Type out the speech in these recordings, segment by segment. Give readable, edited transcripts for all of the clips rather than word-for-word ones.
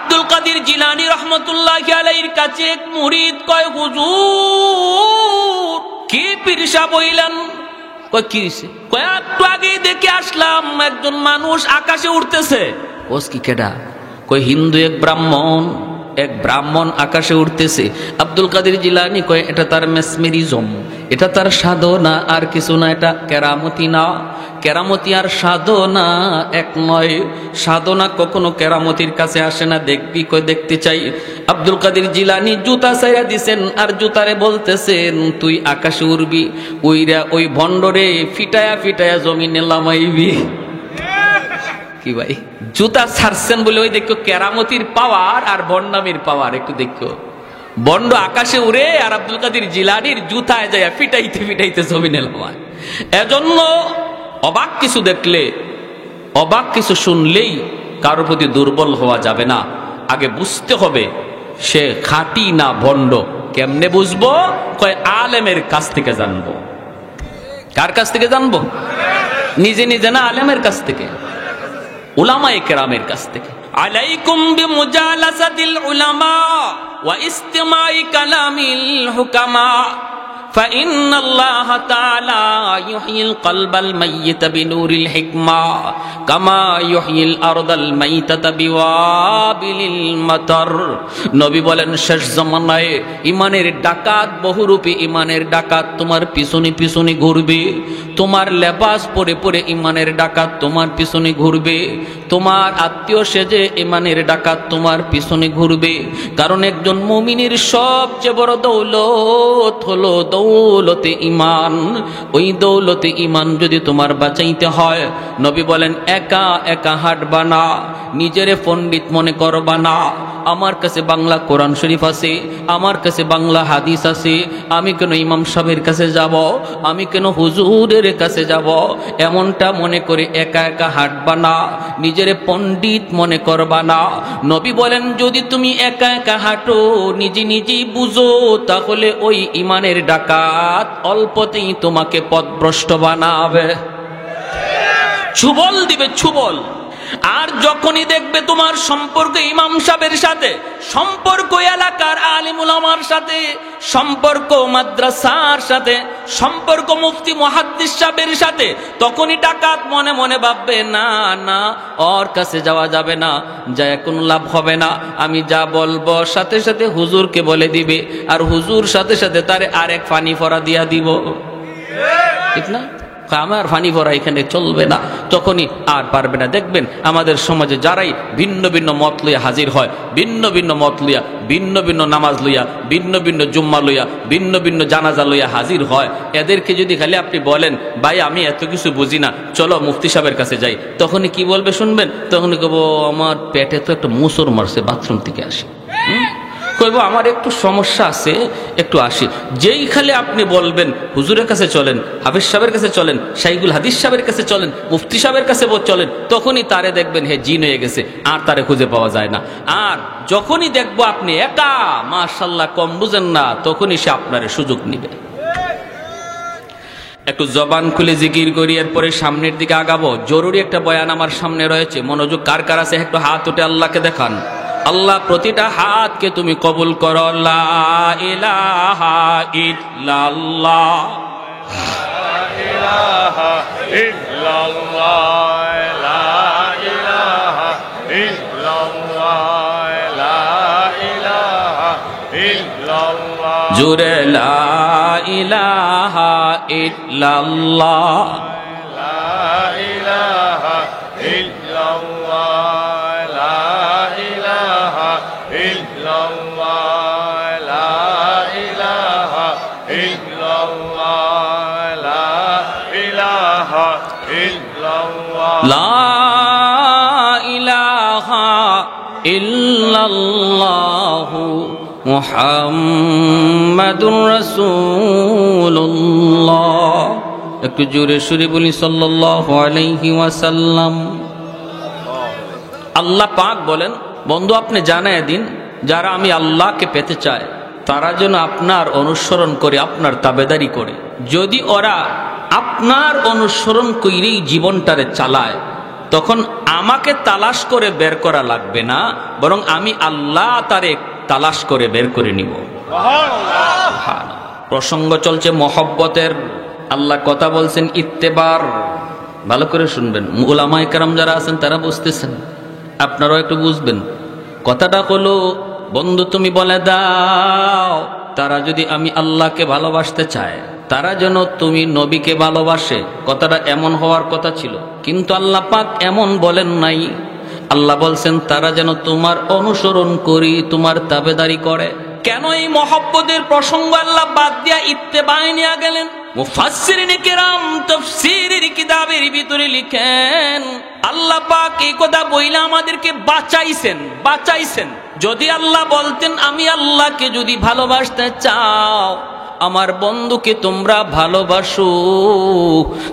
আব্দুল কাদের জিলানী রহমতুল্লাহি আলাইহির কাছে এক মুরিদ কয়, হুজুর কি পীর সাহেব হইলেন? কয় কি হইছে? কয় একটু আগে দেখে আসলাম একজন মানুষ আকাশে উঠতেছে। ওস কি কেডা? কয় হিন্দু এক ব্রাহ্মণ আকাশে উঠতেছে। আব্দুল কাদের জিলানী কয় এটা তার মেসমেরিজম, এটা তার সাধনা আর কিছু না, এটা কেরামতি না। কেরামতি আর সাধনা এক নয়, সাধনা কখনো কেরামতির কাছে আসে না। দেখবি? কয় দেখতে চাই। আব্দুল কাদের জিলানী জুতা ছাইরা দিছেন আর জুতারে বলতেছেন তুই আকাশে উড়বি, উইরা ওই ভণ্ডরে ফিটায়া ফিটায়া জমিনে লামাইবি। কি ভাই, জুতা ছাড়ছেন বলে ওই দেখো কেরামতির পাওয়ার আর বন্ডামির পাওয়ার। একটু দেখো, বন্ড আকাশে উড়ে আর আব্দুল কাদের জিলানীর জুতায় যায় ফিটাইতে ফিটাইতে জমিনে লামায়। এজন্য অবাক কিছু দেখলে, অবাক কিছু শুনলেই কারোর প্রতি দুর্বল হওয়া যাবে না। আগে বুঝতে হবে সে খাঁটি না ভণ্ড। কেমনে বুঝবো? কয় আলেমের কাছ থেকে জানবো। কার কাছ থেকে জানবো? নিজে নিজে না, আলেমের কাছ থেকে, উলামায়ে কেরামের কাছ থেকে। আলাইকুম বিমুজালাসাতিল উলামা ওয়া ইস্তিমাই কালামিল হুকামা فإن الله تعالى يحيي القلب الميت بنور الحكمة كما يحيي الأرض الميتة بوابل المطر। নবী বলেন শেষ জামানায় ইমানের ডাকাত বহুরূপী ইমানের ডাকাত তোমার পিছনে পিছনে ঘুরবে। তোমার লেবাস পরে পরে ইমানের ডাকাত তোমার পিছনে ঘুরবে। তোমার আত্মীয় সেজে ইমানের ডাকাত তোমার পিছনে ঘুরবে। কারণ একজন মুমিনের সবচেয়ে বড় দৌলত হলো দৌলতে ইমান। ওই দৌলতে ইমান যদি তোমার বাঁচাইতে হয়, নবী বলেন একা একা হাঁটবা না, নিজেরে পণ্ডিত মনে করবা না। আমার কাছে বাংলা কোরআন শরীফ আছে, আমার কাছে বাংলা হাদিস আছে, আমি কেন ইমাম সাহেবের কাছে যাব, আমি কেন হুজুরের কাছে যাব, এমনটা মনে করে একা একা হাঁটবা না, নিজেরে পণ্ডিত মনে করবা না। নবী বলেন যদি তুমি একা একা হাঁটো, নিজে নিজেই বুঝো, তাহলে ওই ইমানের ডাকাত অল্পতেই তোমাকে পথভ্রষ্ট বানাবে, ছুবল দিবে, ছুবল। আর যখনই দেখবে তোমার সম্পর্ক ইমাম সাহেবের সাথে, সম্পর্ক এলাকার আলিম উলামার সাথে, সম্পর্ক মাদ্রাসার সাথে, সম্পর্ক মুফতি মুহাদ্দিস সাহেবের সাথে, তখনই ডাকাত মনে মনে ভাববে না না ওর কাছে যাওয়া যাবে না, যায় কোনো লাভ হবে না। আমি যা বলবো সাথে সাথে হুজুরকে বলে দিবে, আর হুজুর সাথে সাথে তারে আরেক ফানি ফরা দিয়া দিব। ঠিক না? আমার ফানি ভরা এখানে চলবে না, তখনই আর পারবে না। দেখবেন আমাদের সমাজে যারাই ভিন্ন ভিন্ন মত লইয়া হাজির হয়, ভিন্ন ভিন্ন মত লইয়া, ভিন্ন ভিন্ন নামাজ লইয়া, ভিন্ন ভিন্ন জুম্মা লইয়া, ভিন্ন ভিন্ন জানাজা লইয়া হাজির হয়, এদেরকে যদি খালি আপনি বলেন ভাই আমি এত কিছু বুঝি না, চলো মুফতি সাহেবের কাছে যাই, তখনই কি বলবে শুনবেন? তখনই কব আমার পেটে তো একটা মুসর মারছে, বাথরুম থেকে আসি। কইব আমার একটু সমস্যা আছে, একটু আসি। যেই খালি আপনি বলবেন হুজুরের কাছে চলেন, হাফিজ সাহেবের কাছে চলেন, শাইখুল হাদিস সাহেবের কাছে চলেন, মুফতি সাহেবের কাছে চলেন, তখনই তারে দেখবেন হে জিন হয়ে গেছে, আর তারে খুঁজে পাওয়া যায় না। আর যখনই দেখবো আপনি একা, মাশাআল্লাহ কম বুঝেন না, তখনই সে আপনার সুযোগ নিবে। একটু জবান খুলে জিকির করি, এরপরে সামনের দিকে আগাবো। জরুরি একটা বয়ান আমার সামনে রয়েছে, মনোযোগ কার কার আছে একটু হাত উঠে আল্লাহকে দেখান। আল্লাহ প্রতিটা হাতকে তুমি কবুল করো। লা ইলাহা ইল্লাল্লাহ, লা ইলাহা ইল্লাল্লাহ, লা ইলাহা ইল্লাল্লাহ, লা ইলাহা ইল্লাল্লাহ, জোরে লা ইলাহা ইল্লাল্লাহ, লা ইলাহা ইল্লাল্লাহ, লা ইলাহা ইল্লাল্লাহু মুহাম্মাদুর রাসূলুল্লাহ। একটু জোরে সুরে বলি সাল্লাল্লাহু আলাইহি ওয়াসাল্লাম। আল্লাহ পাক বলেন বন্ধু আপনি জানায় দিন যারা আমি আল্লাহকে পেতে চায় তারা যেন আপনার অনুসরণ করে, আপনার তাবেদারি করে। যদি ওরা আপনার অনুসরণ করেই জীবনটারে চালায়, তখন আমাকে তালাশ করে বের করা লাগবে না, বরং আমি আল্লাহ তারে তালাশ করে বের করে নিব। প্রসঙ্গ চলছে মহব্বতের। আল্লাহ কথা বলছেন ইত্তেবার। ভালো করে শুনবেন, উলামায়ে কেরাম যারা আছেন তারা বুঝতেছেন, আপনারাও একটু বুঝবেন। কথাটা হলো, বন্ধু তুমি বলে দাও তারা যদি আমি আল্লাহকে ভালোবাসতে চায়, তারা যেন তুমি নবীকে ভালোবাসে। কথাটা এমন হওয়ার কথা ছিল, কিন্তু আল্লাহ পাক এমন বলেন নাই। আল্লাহ বলছেন তারা যেন তোমার অনুসরণ করি, তোমার তাবেদারি করে। কেন এই মহব্বতের প্রসঙ্গ আল্লাহ বাদ দিয়া ইত্তেবায় নিয়ে গেলেন? মুফাসসিরিন কিরাম তাফসীরের কিতাবের ভিতরে লিখেন, আল্লাহ পাক এই কথা বইলা আমাদেরকে বাঁচাইছেন। যদি আল্লাহ বলতেন আমি আল্লাহকে যদি ভালোবাসতে চাও, আমার বন্ধুকে তোমরা ভালোবাসো,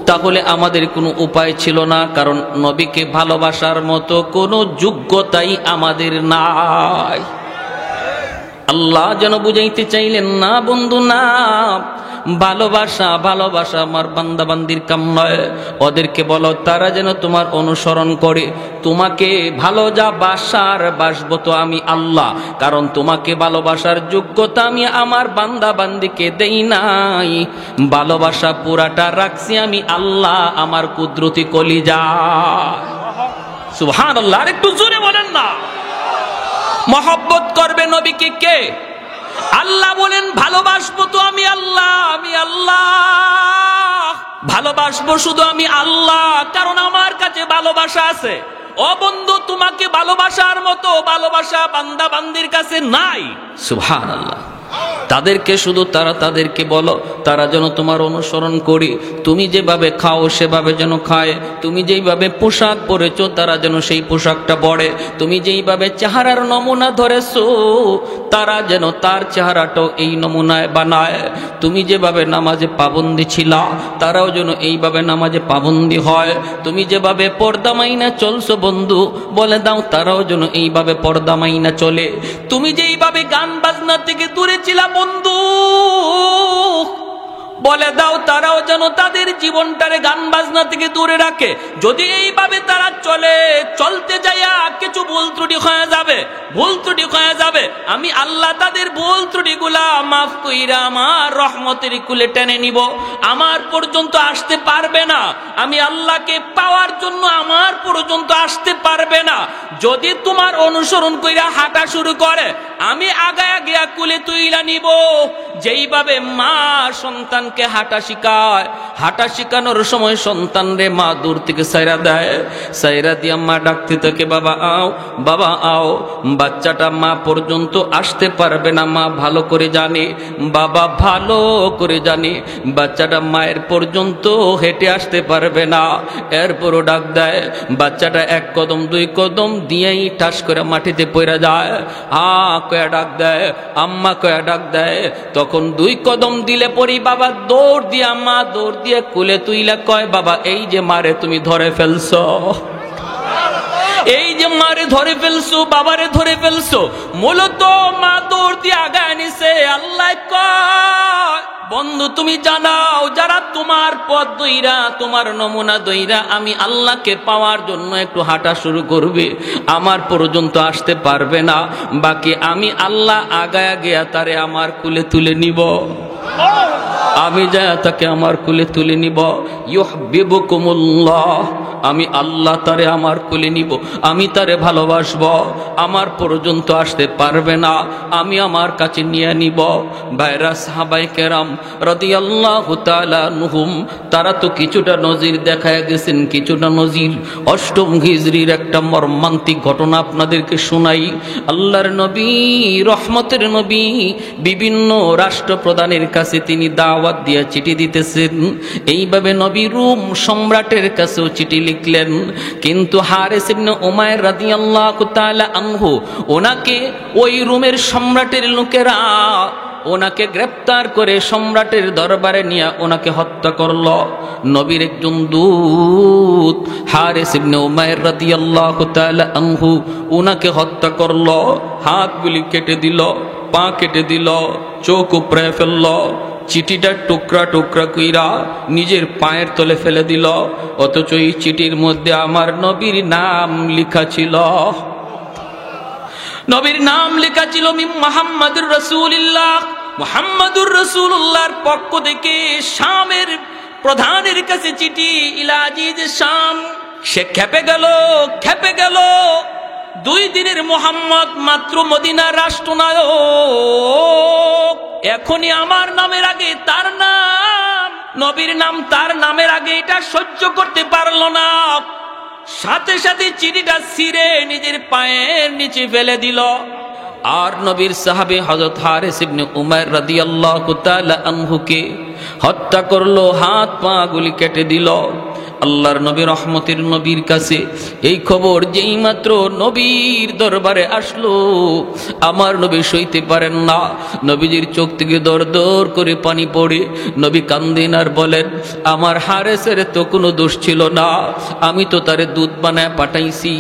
তাহলে আমাদের কোনো উপায় ছিল না, কারণ নবীকে ভালোবাসার মতো কোনো যোগ্যতাই আমাদের নাই। আল্লাহ যেন বুঝাইতে চাইলেন না বন্ধু না, ভালোবাসা আমার বান্দা বান্দির কাম নয়। ওদেরকে বলো তারা যেন তোমার অনুসরণ করে। তোমাকে ভালো যা বাসবো তো আমি আল্লাহ, কারণ তোমাকে ভালোবাসার যোগ্যতা আমি আমার বান্দা বান্দিকে দেই নাই। ভালোবাসা পুরাটা রাখছি আমি আল্লাহ আমার কুদরতি কলিজা। সুবহানাল্লাহ, আর একটু জোরে বলেন না। মহব্বত করবে নবীকে কে? আল্লাহ বলেন ভালোবাসবো তো আমি আল্লাহ ভালোবাসবো শুধু আমি আল্লাহ, কারণ আমার কাছে ভালোবাসা আছে। ও বন্ধু, তোমাকে ভালোবাসার মতো ভালোবাসা বান্দা বান্দির কাছে নাই। সুবহানাল্লাহ। তাদেরকে বলো তারা যেন তোমার অনুসরণ করি। তুমি যেভাবে খাও সেভাবে যেন খায়, তুমি যেইভাবে পোশাক পরেছো তারা যেন সেই পোশাকটা পরে, তুমি যেইভাবে চেহারার নমুনা ধরেছো তারা যেন তার চেহারাটাও এই নমুনায় বানায়। তুমি যেভাবে নামাজে পাবন্দি ছিলা তারাও যেন এইভাবে নামাজে পাবন্দি হয়। তুমি যেভাবে পর্দা মাইনা চলছো বন্ধু, বলে দাও তারাও যেন এইভাবে পর্দা মাইনা চলে। তুমি যেইভাবে গান বাজনা থেকে দূরে ছিলা বন্ধু, বলে দাও তারাও যেন তাদের জীবনটারে গান বাজনা থেকে দূরে রাখে। যদি এইভাবে তারা চলতে যাইয়া কিছু ভুল ত্রুটি হয়ে যাবে, আমি আল্লাহ তাদের ভুল ত্রুটিগুলা মাফ কইরা আমার রহমতের কুলে টেনে নিব। আমার পর্যন্ত আসতে পারবে না, আমি আল্লাহকে পাওয়ার জন্য আমার পর্যন্ত আসতে পারবে না। যদি তোমার অনুসরণ কইরা হাঁটা শুরু করে, আমি আগায়া গিয়া কুলে তুইলা নিব। যেইভাবে মা সন্তানকে হাঁটা শিখায়, হাঁটা শিখানোর সময় সন্তান রে মা দূর থেকে সাইরা দেয়, সাইরা দিয়া মা ডাকতে থাকে বাবা আও, বাবা আও। বাচ্চাটা মা পর্যন্ত আসতে পারবে না, মা ভালো করে জানে, বাবা ভালো করে জানে বাচ্চাটা মায়ের পর্যন্ত হেঁটে আসতে পারবে না। এরপরও ডাক দেয়, বাচ্চাটা এক কদম দুই কদম দিয়েই ঠাস করে মাটিতে পড়ে যায়। কয়া ডাক দেয়, আম্মা কয়া ডাক দেয়। তখন দুই কদম দিলে পরি বাবা দৌড় দিয়া, মা দৌড় দিয়ে কুলে তুইলা কয় বাবা এই যে মারে তুমি ধরে ফেলছো, এই যে মারে ধরে ফেলছো, বাবারে ধরে ফেলছো। মূলত মা দৌড় দিয়ে আগায় নিছে। আল্লাহ কয় বন্ধু তুমি জানাও, যারা তোমার পথ দইরা তোমার নমুনা দইরা আমি আল্লাহকে পাওয়ার জন্য একটু হাঁটা শুরু করবে, আমার পর্যন্ত আসতে পারবে না, বাকি আমি আল্লাহ আগায়া গিয়া তারে আমার কুলে তুলে নিব। আমি যা তাকে আমার কুলে তুলে নিব। ইউহিব্বুকুমুল্লাহ, আমি আল্লাহ তারে আমার কুলে নিব, আমি তারে ভালোবাসবো। আমার পর্যন্ত আসতে পারবে না, আমি আমার কাছে নিয়ে নিব। ভাইরা সাহাবায়ে কেরাম রাদিয়াল্লাহু তাআলা আনহুম, তারা তো কিছুটা নজির দেখায় গেছেন, কিছুটা নজির। অষ্টম হিজরির একটা মর্মান্তিক ঘটনা আপনাদেরকে শোনাই। আল্লাহর নবী, রহমতের নবী, বিভিন্ন রাষ্ট্রপ্রধানের কাছে তিনি দাওয়াত দিয়ে চিঠি দিতেছেন। এইভাবে নবী রোম সম্রাটের কাছেও চিঠি লিখলেন, কিন্তু হারিস ইবনে উমাইর রাদিয়াল্লাহু তাআলা আনহু, ওনাকে ওই রোমের সম্রাটের লোকেরা ওনাকে গ্রেফতার করে সম্রাটের দরবারে নিয়ে ওনাকে হত্যা করল। নবীর একজন দূত হারিস ইবনে উমাইর রাদিয়াল্লাহু তাআলা আনহু ওনাকে হত্যা করল। হাতগুলি কেটে দিল, পা কেটে দিল, চোখ উপড়ে ফেলল, চিঠিটা টুকরা টুকরা কইরা নিজের পায়ের তলে ফেলে দিল, অথচ এই চিঠির মধ্যে আমার নবীর নাম লেখা ছিল। নবীর নাম লেখা ছিল মুহাম্মাদুর রাসূলুল্লাহ। মুহাম্মাদুর রাসূলুল্লাহর পক্ষ থেকে শামের প্রধানের কাছে চিঠি, ইলা আজিজ শাম। সে খেপে গেল। 2 দিনের মুহাম্মদ মাত্র মদিনার রাষ্ট্রনায়ক, এখনই আমার নামের আগে তার নাম, নবীর নাম তার নামের আগে, এটা সহ্য করতে পারলো না। সাথে সাথে চিঠিটা ছিঁড়ে নিজের পায়ের নিচে ফেলে দিল। আর নবীর সাহাবী হযরত হারিস ইবনে উমাইর রাদিয়াল্লাহু তাআলা আনহুকে হত্যা করলো, হাত পা গুলি কেটে দিল। আল্লাহর নবী রহমতের নবীর কাছে এই খবর যেই মাত্র নবীর দরবারে আসলো, আমার নবী সইতে পারেন না। নবীজির চোখ থেকে দর দর করে পানি পড়ে নবী কান্দেন আর বলেন, আমার হারেসের তো কোনো দোষ ছিল না, আমি তো তারে দুধ বানায় পাঠাইছি,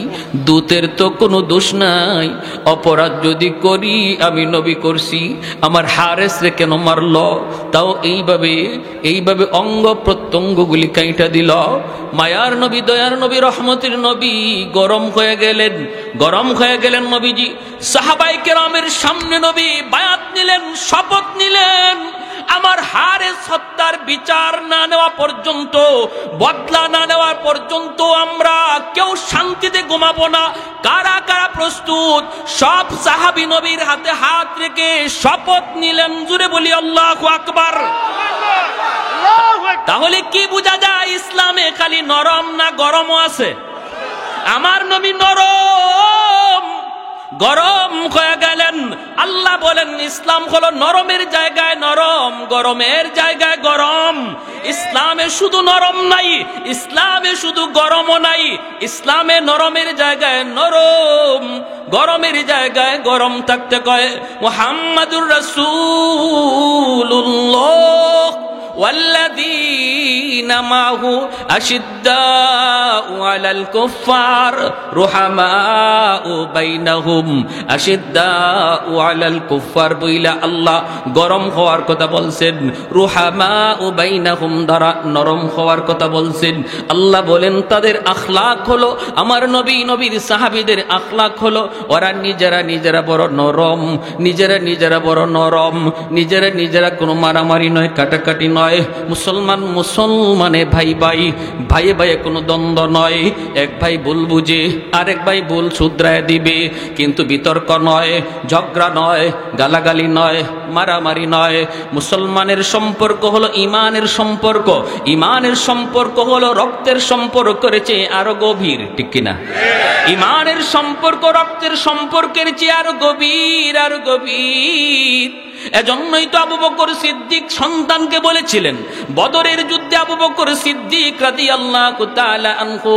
দুধের তো কোনো দোষ নাই। অপরাধ যদি করি আমি নবী করছি, আমার হারেসরে কেন মারল? তাও এইভাবে অঙ্গ প্রত্যঙ্গগুলি কাইটা দিল। মায়ার নবী, দয়ার নবী, রহমতের নবী গরম হয়ে গেলেন নবীজি। সাহাবায়ে কেরামের সামনে নবী বায়াত নিলেন, শপথ নিলেন, আমার হারেস হত্যার বিচার না নেওয়া পর্যন্ত, বদলা না নেওয়া পর্যন্ত আমরা কেউ শান্তিতে ঘুমাবো না। কারা কারা প্রস্তুত? সব সাহাবী নবীর হাতে হাত রেখে শপথ নিলেন। জুড়ে বলি আল্লাহু আকবার। তাহলে কি বোঝা যায়? ইসলামে খালি নরম না গরমও আছে? আমার নবী গরম হয়ে গেলেন। আল্লাহ বলেন ইসলাম হলো নরমের জায়গায় নরম, গরমের জায়গায় গরম। ইসলামে শুধু নরম নাই, ইসলামে শুধু গরমও নাই, ইসলামে নরমের জায়গায় নরম, গরমের জায়গায় গরম থাকতে কয়। মুহাম্মাদুর রাসূলুল্লাহ والذين معه أشداء على الكفار رحماء بينهم أشداء على الكفار বইলা আল্লাহ গরম হওয়ার কথা বলছেন, রুহামাউ বাইনাহুম দ্বারা নরম হওয়ার কথা বলছেন। আল্লাহ বলেন তাদের আখলাক হলো, আমার নবীর সাহাবীদের আখলাক হলো ওরা নিজেরা বড় নরম, নিজেরা বড় নরম, নিজেরা কোনো মারামারি নয়, কাটাকাটি নয়। মুসলমানে ভাই কোনো দ্বন্দ্ব নয়। এক ভাই ভুল বুঝে আরেক ভাই ভুল শুধরায় দিবে, কিন্তু বিতর্ক নয়, ঝগড়া নয়, গালাগালি নয়, মারামারি নয়। মুসলমানের সম্পর্ক হলো ইমানের সম্পর্ক, ইমানের সম্পর্ক হলো রক্তের সম্পর্কের চেয়ে আরো গভীর, ঠিক কিনা? ইমানের সম্পর্ক রক্তের সম্পর্কের চেয়ে আরো গভীর। এজন্যই তো আবু বকর সিদ্দিক সন্তানকে বলেছিলেন বদরের যুদ্ধে, আবু বকর সিদ্দিক রাদিয়াল্লাহু তাআলা আনহু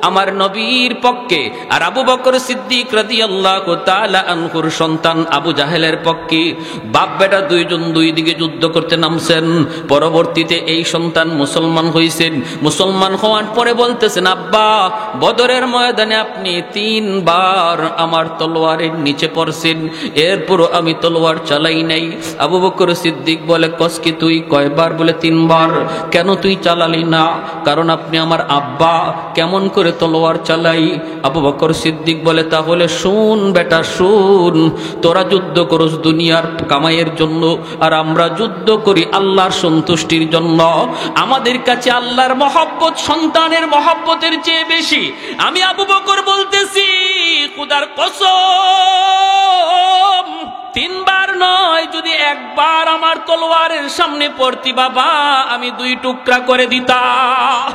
আমার নবীর পক্ষে, আর আবু বকর সিদ্দিক রাদিয়াল্লাহু তাআলা আনহুর সন্তান আবু জাহেলের পক্ষে। বাপ বেটা দুইজন দুই দিকে যুদ্ধ করতে নামছেন। পরবর্তীতে এই সন্তান মুসলমান হয়েছেন। মুসলমান হওয়ার পরে বলতেছেন, আব্বা বদরের ময়দানে আপনি 3 বার আমার তলোয়ারের নিচে পড়ছেন, এরপরও আমি তলোয়ার চালাই নাই। আবু বকর সিদ্দিক বলে, কসকি তুই কয়বার? বলে 3 বার। কেন তুই চালালি না? কারণ আপনি আমার আব্বা, কেমন করে তলোয়ার চালাই? আবু বকর সিদ্দিক বলে, তাহলে শুন বেটা শুন, তোরা যুদ্ধ করস দুনিয়ার কামাইয়ের জন্য, আর আমরা যুদ্ধ করি আল্লাহর সন্তুষ্টির জন্য। আমাদের কাছে আল্লাহর মহব্বত সন্তানের মহব্বতের চেয়ে বেশি। আমি আবু বকর বলতেছি, খোদার কসম 3 বার নয়, যদি 1 বার আমার তলোয়ারের সামনে পড়তি বাবা, আমি 2 টুকরা করে দিতাম।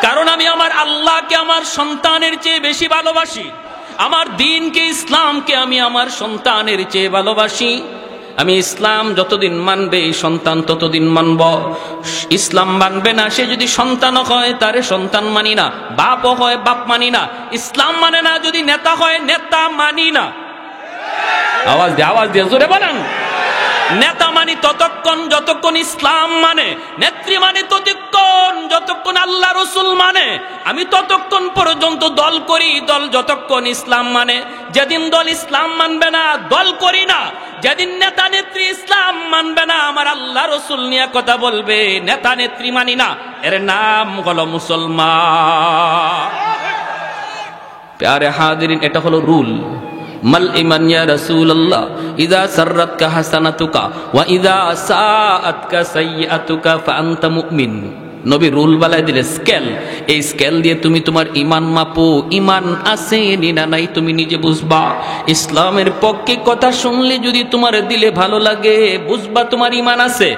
কারণ আমি আমার আল্লাহকে আমার সন্তানের চেয়ে বেশি ভালোবাসি, আমার দ্বীনকে ইসলামকে আমি আমার সন্তানের চেয়ে ভালোবাসি। আমি ইসলাম যতদিন মানবে এই সন্তান ততদিন মানব। ইসলাম মানবে না সে যদি সন্তান হয় তারে সন্তান মানি না, বাপও হয় বাপ মানি না। ইসলাম মানে না যদি নেতা হয় নেতা মানি না। আওয়াজ দিয়ে জোরে বলেন। নেতা মানি ততক্ষণ যতক্ষণ ইসলাম মানে, নেত্রী মানে ততক্ষণ যতক্ষণ আল্লাহ রসুল মানে। আমি ততক্ষণ পর্যন্ত দল করি, দল যতক্ষণ ইসলাম মানে। যেদিন দল ইসলাম মানবে না দল করি না। যেদিন নেতা নেত্রী ইসলাম মানবে না, আমার আল্লাহ রসুল নিয়ে কথা বলবে, নেতা নেত্রী মানি না, এর নাম হলো মুসলমান। প্যারে হাজিরিন, এটা হলো রুল। মাল ইমান ইয়া রাসূলুল্লাহ, ইযা সাররাতকা হাসানাতুকা ওয়া ইযা সাআতকা সাইয়্যাতুকা ফাআনতা মুমিন। নবী রুল বালাই দিলে, স্কেল। এই স্কেল দিয়ে তুমি তোমার ইমান মাপো, ইমান আছে না নাই তুমি নিজে বুঝবা। ইসলামের পক্ষে কথা শুনলে যদি তোমার দিলে ভালো লাগে, বুঝবা তোমার ইমান আছে।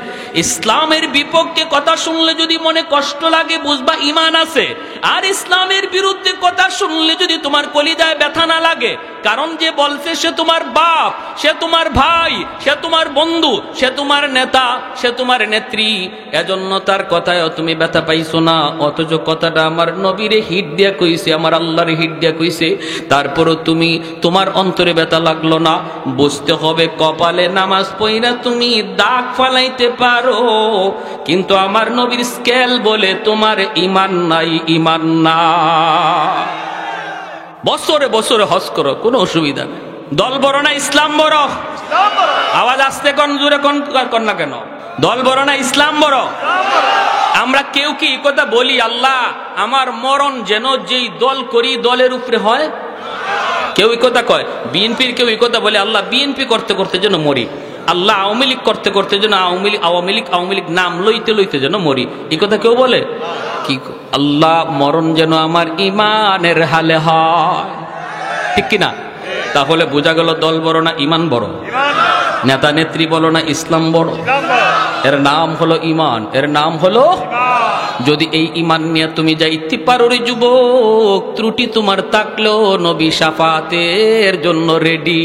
ইসলামের বিপক্ষে কথা শুনলে যদি মনে কষ্ট লাগে, বুঝবা ইমান আছে। আর ইসলামের বিরুদ্ধে কথা শুনলে যদি তোমার কলিজায় ব্যথা না লাগে, কারণ যে বলছে সে তোমার বাপ, সে তোমার ভাই, সে তোমার বন্ধু, সে তোমার নেতা, সে তোমার নেত্রী, এজন্য তার কথায় তুমি ব্যথা পাইছো না। অথচ কথাটা আমার নবীরে হিট দিয়া কইছে, আমার আল্লাহরে হিট দিয়া কইছে, তারপরও তুমি তোমার অন্তরে ব্যথা লাগলো না। বুঝতে হবে, কপালে নামাজ পইরা তুমি দাগ ফালাইতে পারো, কিন্তু আমার নবীর স্কেল বলে তোমার ইমান নাই, ইমান না। বছরে বছরে হজ করো, কোনো অসুবিধা নেই। দল বড় না ইসলাম বড়? আওয়াজ আসতে কোন জোরে কোন না কেন? দল বড় না ইসলাম বড়? আমরা কেউ কি কথা বলি, আল্লাহ আমার মরণ যেন যেই দল করি দলের উপরে হয়? কেউ কথা কয় বিএনপির, কেউ কথা বলে আল্লাহ বিএনপি করতে করতে যেন মরি, আল্লাহ আওয়ামী লীগ করতে করতে যেন আওয়ামী লীগ নাম লইতে লইতে যেন মরি। এই কথা কেউ বলে কি? আল্লাহ মরণ যেন আমার ইমানের হালে হয়, ঠিক কিনা? তাহলে বোঝা গেল দল বড় না ইমান বড়? নেতা নেত্রী বলো না ইসলাম বড়? এর নাম হলো ইমান, এর নাম হলো। যদি এই ইমান নিয়ে তুমি যাইতে পারো রে যুবক, ত্রুটি তোমার থাকলেও নবী শাফাতের জন্য রেডি।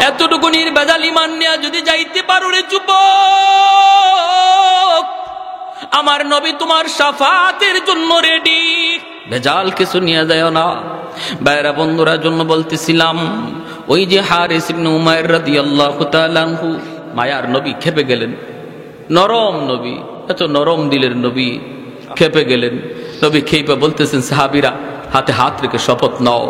এতটুকু নির্ভেজাল ইমান নিয়ে যদি যাইতে পারো রে যুবক, আমার নবী তোমার শাফাতের জন্য রেডি। ভেজাল কিছু নিয়ে যায় না। বাইরা বন্ধুরা জন্য বলতেছিলাম, ওই যে হারিস ইবনে উমাইর রাদিয়াল্লাহু তাআলা আনহু, মায়ার নবী খেপে গেলেন। নরম নবী, এত নরম দিলের নবী খেপে গেলেন। নবী খেপে বলতেছেন, সাহাবীরা হাতে হাত রেখে শপথ নাও।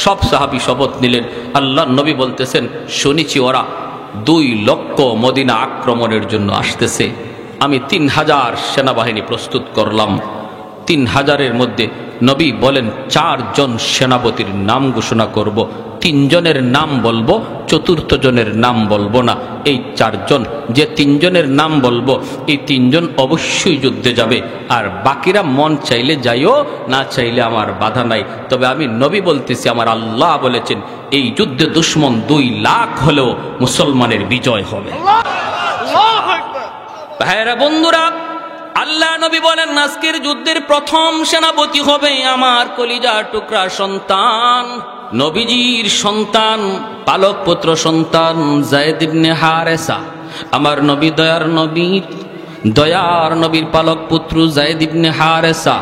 সব সাহাবী শপথ নিলেন। আল্লাহ নবী বলতেছেন, শুনেছি ওরা 2 লক্ষ মদিনা আক্রমণের জন্য আসতেছে। আমি 3000 সেনাবাহিনী প্রস্তুত করলাম। 3000-এর মধ্যে নবী বলেন 4 জন সেনাপতির নাম ঘোষণা করব, 3 জনের নাম বলবো, 4র্থ জনের নাম বলবো না। এই 4 জন, যে 3 জনের নাম বলবো, এই 3 জন অবশ্যই যুদ্ধে যাবে, আর বাকিরা মন চাইলে যাইও, না চাইলে আমার বাধা নাই। তবে আমি নবী বলতেছি, আমার আল্লাহ বলেছেন এই যুদ্ধে দুশ্মন 2 লাখ হলেও মুসলমানের বিজয় হবে। ভাইরা বন্ধুরা, আল্লাহ নবী বলেন আজকের যুদ্ধের প্রথম সেনাপতি হবে আমার কলিজার টুকরা সন্তান, নবীজির সন্তান, পালক পুত্র সন্তান যায়েদ ইবনে হারেসা। আমার নবী দয়ার নবীর পালক পুত্র যায়েদ ইবনে হারেসা।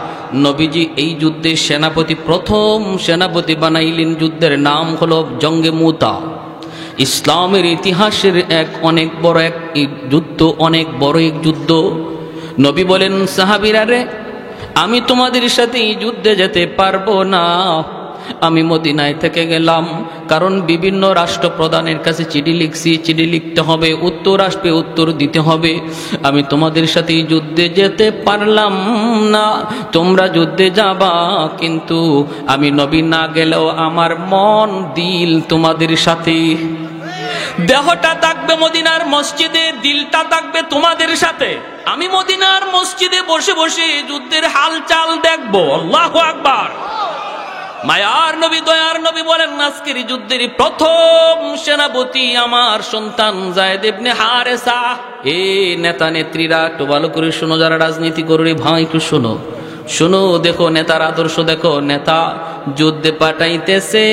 নবীজি এই যুদ্ধের সেনাপতি, প্রথম সেনাপতি বানাইলেন। যুদ্ধের নাম হলো জঙ্গে মুতা। ইসলামের ইতিহাসের অনেক বড় এক যুদ্ধ, অনেক বড় এক যুদ্ধ। নবী বলেন, সাহাবীরা রে, আমি তোমাদের সাথে এই যুদ্ধে যেতে পারবো না। আমি মদিনায় থেকে গেলাম, কারণ বিভিন্ন রাষ্ট্রপ্রধানের কাছে চিঠি লিখছি, চিঠি লিখতে হবে, উত্তর আসবে, উত্তর দিতে হবে। আমি তোমাদের সাথে এই যুদ্ধে যেতে পারলাম না। তোমরা যুদ্ধে যাবা, কিন্তু আমি নবী না গেলেও আমার মন দিল তোমাদের সাথে। দেহটা থাকবে মদিনার মসজিদে, দিলটা থাকবে তোমাদের সাথে। আমি মদিনার মসজিদে বসে বসে যুদ্ধের হালচাল দেখবো। আল্লাহু আকবার। মায়ার নবী, দয়ার নবী বলেন আজকের যুদ্ধের প্রথম সেনাপতি আমার সন্তান যায়েদ ইবনে হারেসা। এ নেতা নেত্রীরা একটু ভালো করে শোনো, যারা রাজনীতি করে ভাই একটু শোনো, শোনো, দেখো নেতার আদর্শ দেখো। নেতা যুদ্ধে পাঠাইতেছে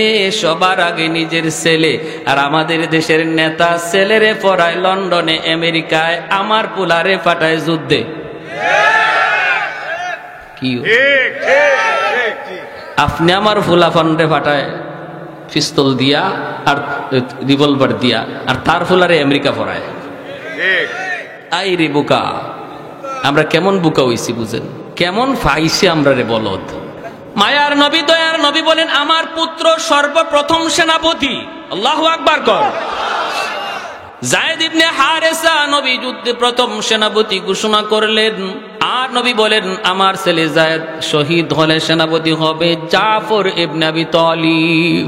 সবার আগে নিজের ছেলে, আর আমাদের দেশের নেতা ছেলেরে পড়ায় লন্ডনে, আমেরিকায়, আমার পোলারে পাঠায় যুদ্ধে। কি আপনি আমার ফুলাফানরে পাঠায় পিস্তল দিয়া আর রিভলভার দিয়া, আর তার ফুলারে আমেরিকা পড়ায়। আই রে বোকা, আমরা কেমন বোকা হইছি বুঝেন, কেমন ফাইছে আমরা রে বলদ। মায়ার নবী, দয়ার নবী বলেন আমার পুত্র সর্বপ্রথম সেনাপতি। আল্লাহু আকবার কর। যায়েদ ইবনে হারেসা নবী যুদ্ধে প্রথম সেনাপতি ঘোষণা করলেন। আর নবী বলেন, আমার ছেলে যায়েদ শহীদ হলে সেনাপতি হবে জাফর ইবনে আবি তালিব।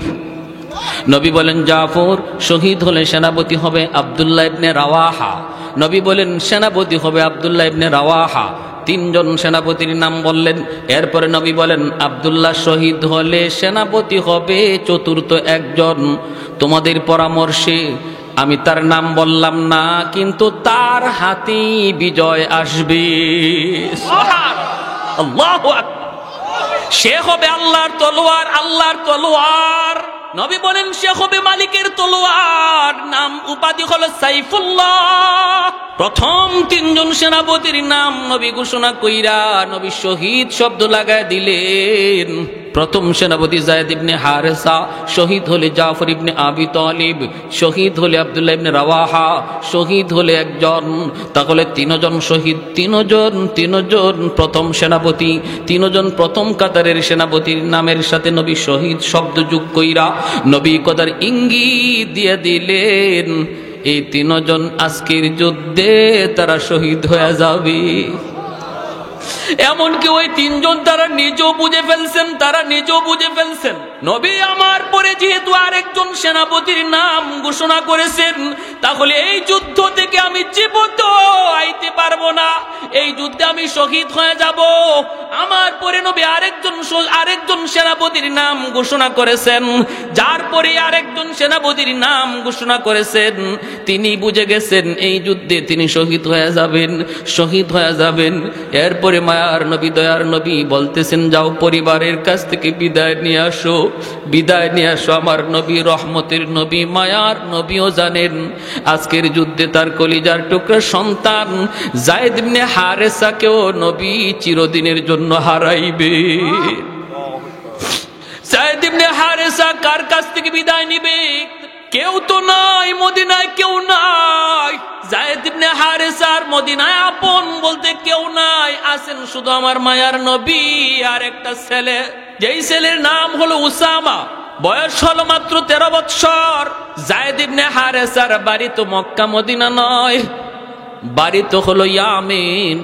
নবী বলেন, জাফর শহীদ হলে সেনাপতি হবে আব্দুল্লাহ ইবনে রাওয়াহা। নবী বলেন, সেনাপতি হবে আব্দুল্লাহ ইবনে রাওয়াহা। তিনজন সেনাপতির নাম বললেন। এরপরে নবী বলেন, আব্দুল্লাহ শহীদ হলে সেনাপতি হবে চতুর্থ একজন। তোমাদের পরামর্শে আমি তার নাম বললাম না, কিন্তু তার হাতেই বিজয় আসবে। আল্লাহু আকবার। সে হবে আল্লাহর তলোয়ার, আল্লাহর তলোয়ার। নবী বলেন, সে হবে মালিকের তলোয়ার। নাম উপাধি হলো সাইফুল্লাহ। প্রথম তিনজন সেনাপতির নাম নবী ঘোষণা কইরা নবী শহীদ শব্দ লাগায় দিলেন। প্রথম সেনাপতি যায়েদ ইবনে হারেসা, শহীদ হলে জাফর ইবনে আবি তালিব, শহীদ হলে আব্দুল্লাহ ইবনে রাওয়াহা, শহীদ হলে একজন। তাহলে তিনজন শহীদ, তিনজন প্রথম সেনাপতি, তিনজন প্রথম কাতারের সেনাপতির নামের সাথে নবী শহীদ শব্দ যোগ কইরা নবী কদার ইঙ্গিত দিয়ে দিলেন, এই তিনজন আজকের যুদ্ধে তারা শহীদ হয়ে যাবে। এমনকি ওই তিনজন তারা নিজেও বুঝে ফেলছেন, নবী আমার পরে যেহেতু আরেকজন সেনাপতির নাম ঘোষণা করেছেন, তাহলে এই যুদ্ধ থেকে আমি জীবিত আইতে পারবো না, এই যুদ্ধে আমি শহীদ হয়ে যাব। আমার পরে নবী আরেকজন সেনাপতির নাম ঘোষণা করেছেন, যার পরে আরেকজন সেনাপতির নাম ঘোষণা করেছেন। তিনি বুঝে গেছেন এই যুদ্ধে তিনি শহীদ হয়ে যাবেন। এরপরে মায়ার নবী, দয়ার নবী বলতেছেন, যাও পরিবারের কাছ থেকে বিদায় নিয়ে আসো। আমার নবী রহমতের নবী, মায়ার নবীও জানেন আজকের যুদ্ধে তার কলিজার টুকরা সন্তান যায়েদ ইবনে হারেসাকেও নবী চিরদিনের জন্য হারাইবে। যায়েদ ইবনে হারেসা কার কাছ থেকে বিদায় নিবে? কেউ তো নাই, মদিনায় কেউ নাই। যায়েদ ইবনে হারেসার মদিনায় আপন বলতে কেউ নাই, আছেন শুধু আমার মায়ার নবী আর একটা ছেলে, যেই ছেলের নাম হলো উসামা। বয়স হলো মাত্র 13 বৎসর। যায়েদ ইবনে হারেসার বাড়ি তো মক্কা মদিনা নয়, বাড়ি তো হলো ইয়ামেন।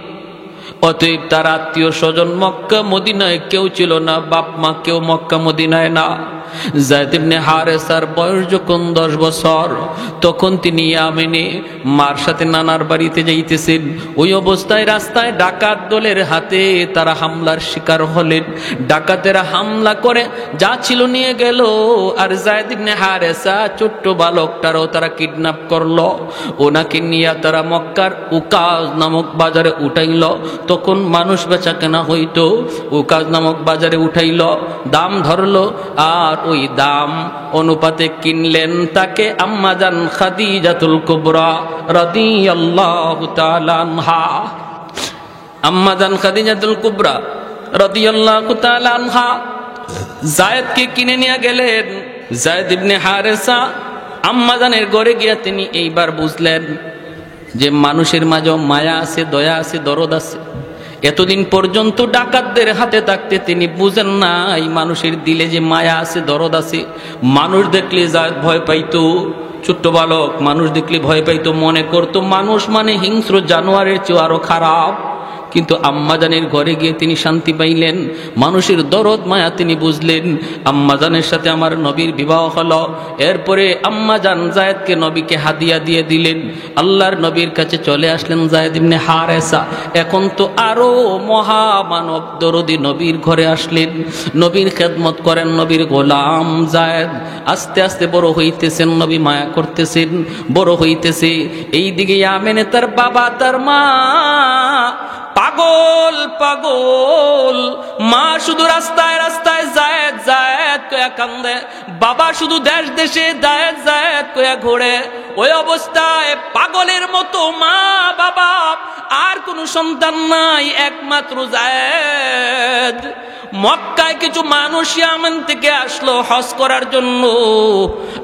অতএব তার আত্মীয় স্বজন মক্কা মদিনায় কেউ ছিল না, বাপ মা কেউ মক্কা মদিনায় না। যায়েদ ইবনে হারেসার বয়স যখন 10 বছর, তখন তিনি ইয়ামেনে মার সাথে নানার বাড়িতে যাইতেছেন। ওই অবস্থায় রাস্তায় ডাকাত দলের হাতে তারা হামলার শিকার হলেন। ডাকাতেরা হামলা করে যা ছিল নিয়ে গেল, আর যায়েদ ইবনে হারেসা ছোট্ট বালকটারও তারা কিডন্যাপ করলো। ওনাকে নিয়ে তারা মক্কার উকাজ নামক বাজারে উঠাইল। তখন মানুষ বেচা কেনা হইতো, উকাজ নামক বাজারে উঠাইল, দাম ধরলো, আর ওই দাম অনুপাতে কিনলেন তাকে আম্মাজান খাদিজাতুল কুবরা রাদিয়াল্লাহু তাআলা আনহা। আম্মাজান খাদিজাতুল কুবরা রাদিয়াল্লাহু তাআলা আনহা যায়েদকে কিনে নিয়ে গেলেন। যায়েদ ইবনে হারেসা আম্মাজানের ঘরে গিয়া তিনি এইবার বুঝলেন যে মানুষের মাঝেও মায়া আছে, দয়া আছে, দরদ আছে। এতদিন পর্যন্ত ডাকাতদের হাতে থাকতে তিনি বুঝেন না এই মানুষের দিলে যে মায়া আছে, দরদ আছে। মানুষ দেখলে যায়েদ ভয় পাইতো, ছোট্ট বালক মানুষ দেখলে ভয় পাইতো, মনে করতো মানুষ মানে হিংস্র জানোয়ারের চেয়ে আরো খারাপ। কিন্তু আম্মাজানের ঘরে গিয়ে তিনি শান্তি পাইলেন, মানুষের দরদ মায়া তিনি বুঝলেন। আম্মাজানের সাথে আমার নবীর বিবাহ হলো। এরপরে আম্মাজান যায়েদকে নবীকে হাদিয়া দিয়ে দিলেন। আল্লাহর নবীর কাছে চলে আসলেন যায়েদ ইবনে হারেসা। এখন তো আরো মহামানব দরদি নবীর ঘরে আসলেন, নবীর খেদমত করেন, নবীর গোলাম যায়েদ। আস্তে আস্তে বড় হইতেছেন, নবী মায়া করতেছেন, বড় হইতেছে। এই দিকে ইয়ামেনে তার বাবা তার মা পাগল পাগল, মা শুধু রাস্তায় রাস্তায় যায়েদ যায়েদ কয়া কান্দে, বাবা শুধু দেশ দেশে যায়েদ যায়েদ কয়া ঘোরে। ওই অবস্থায় পাগলের মতো মা বাবা, আর কোনো সন্তান নাই, একমাত্র যায়েদ। মক্কায় কিছু মানুষ ইয়ামান থেকে আসলো হজ করার জন্য।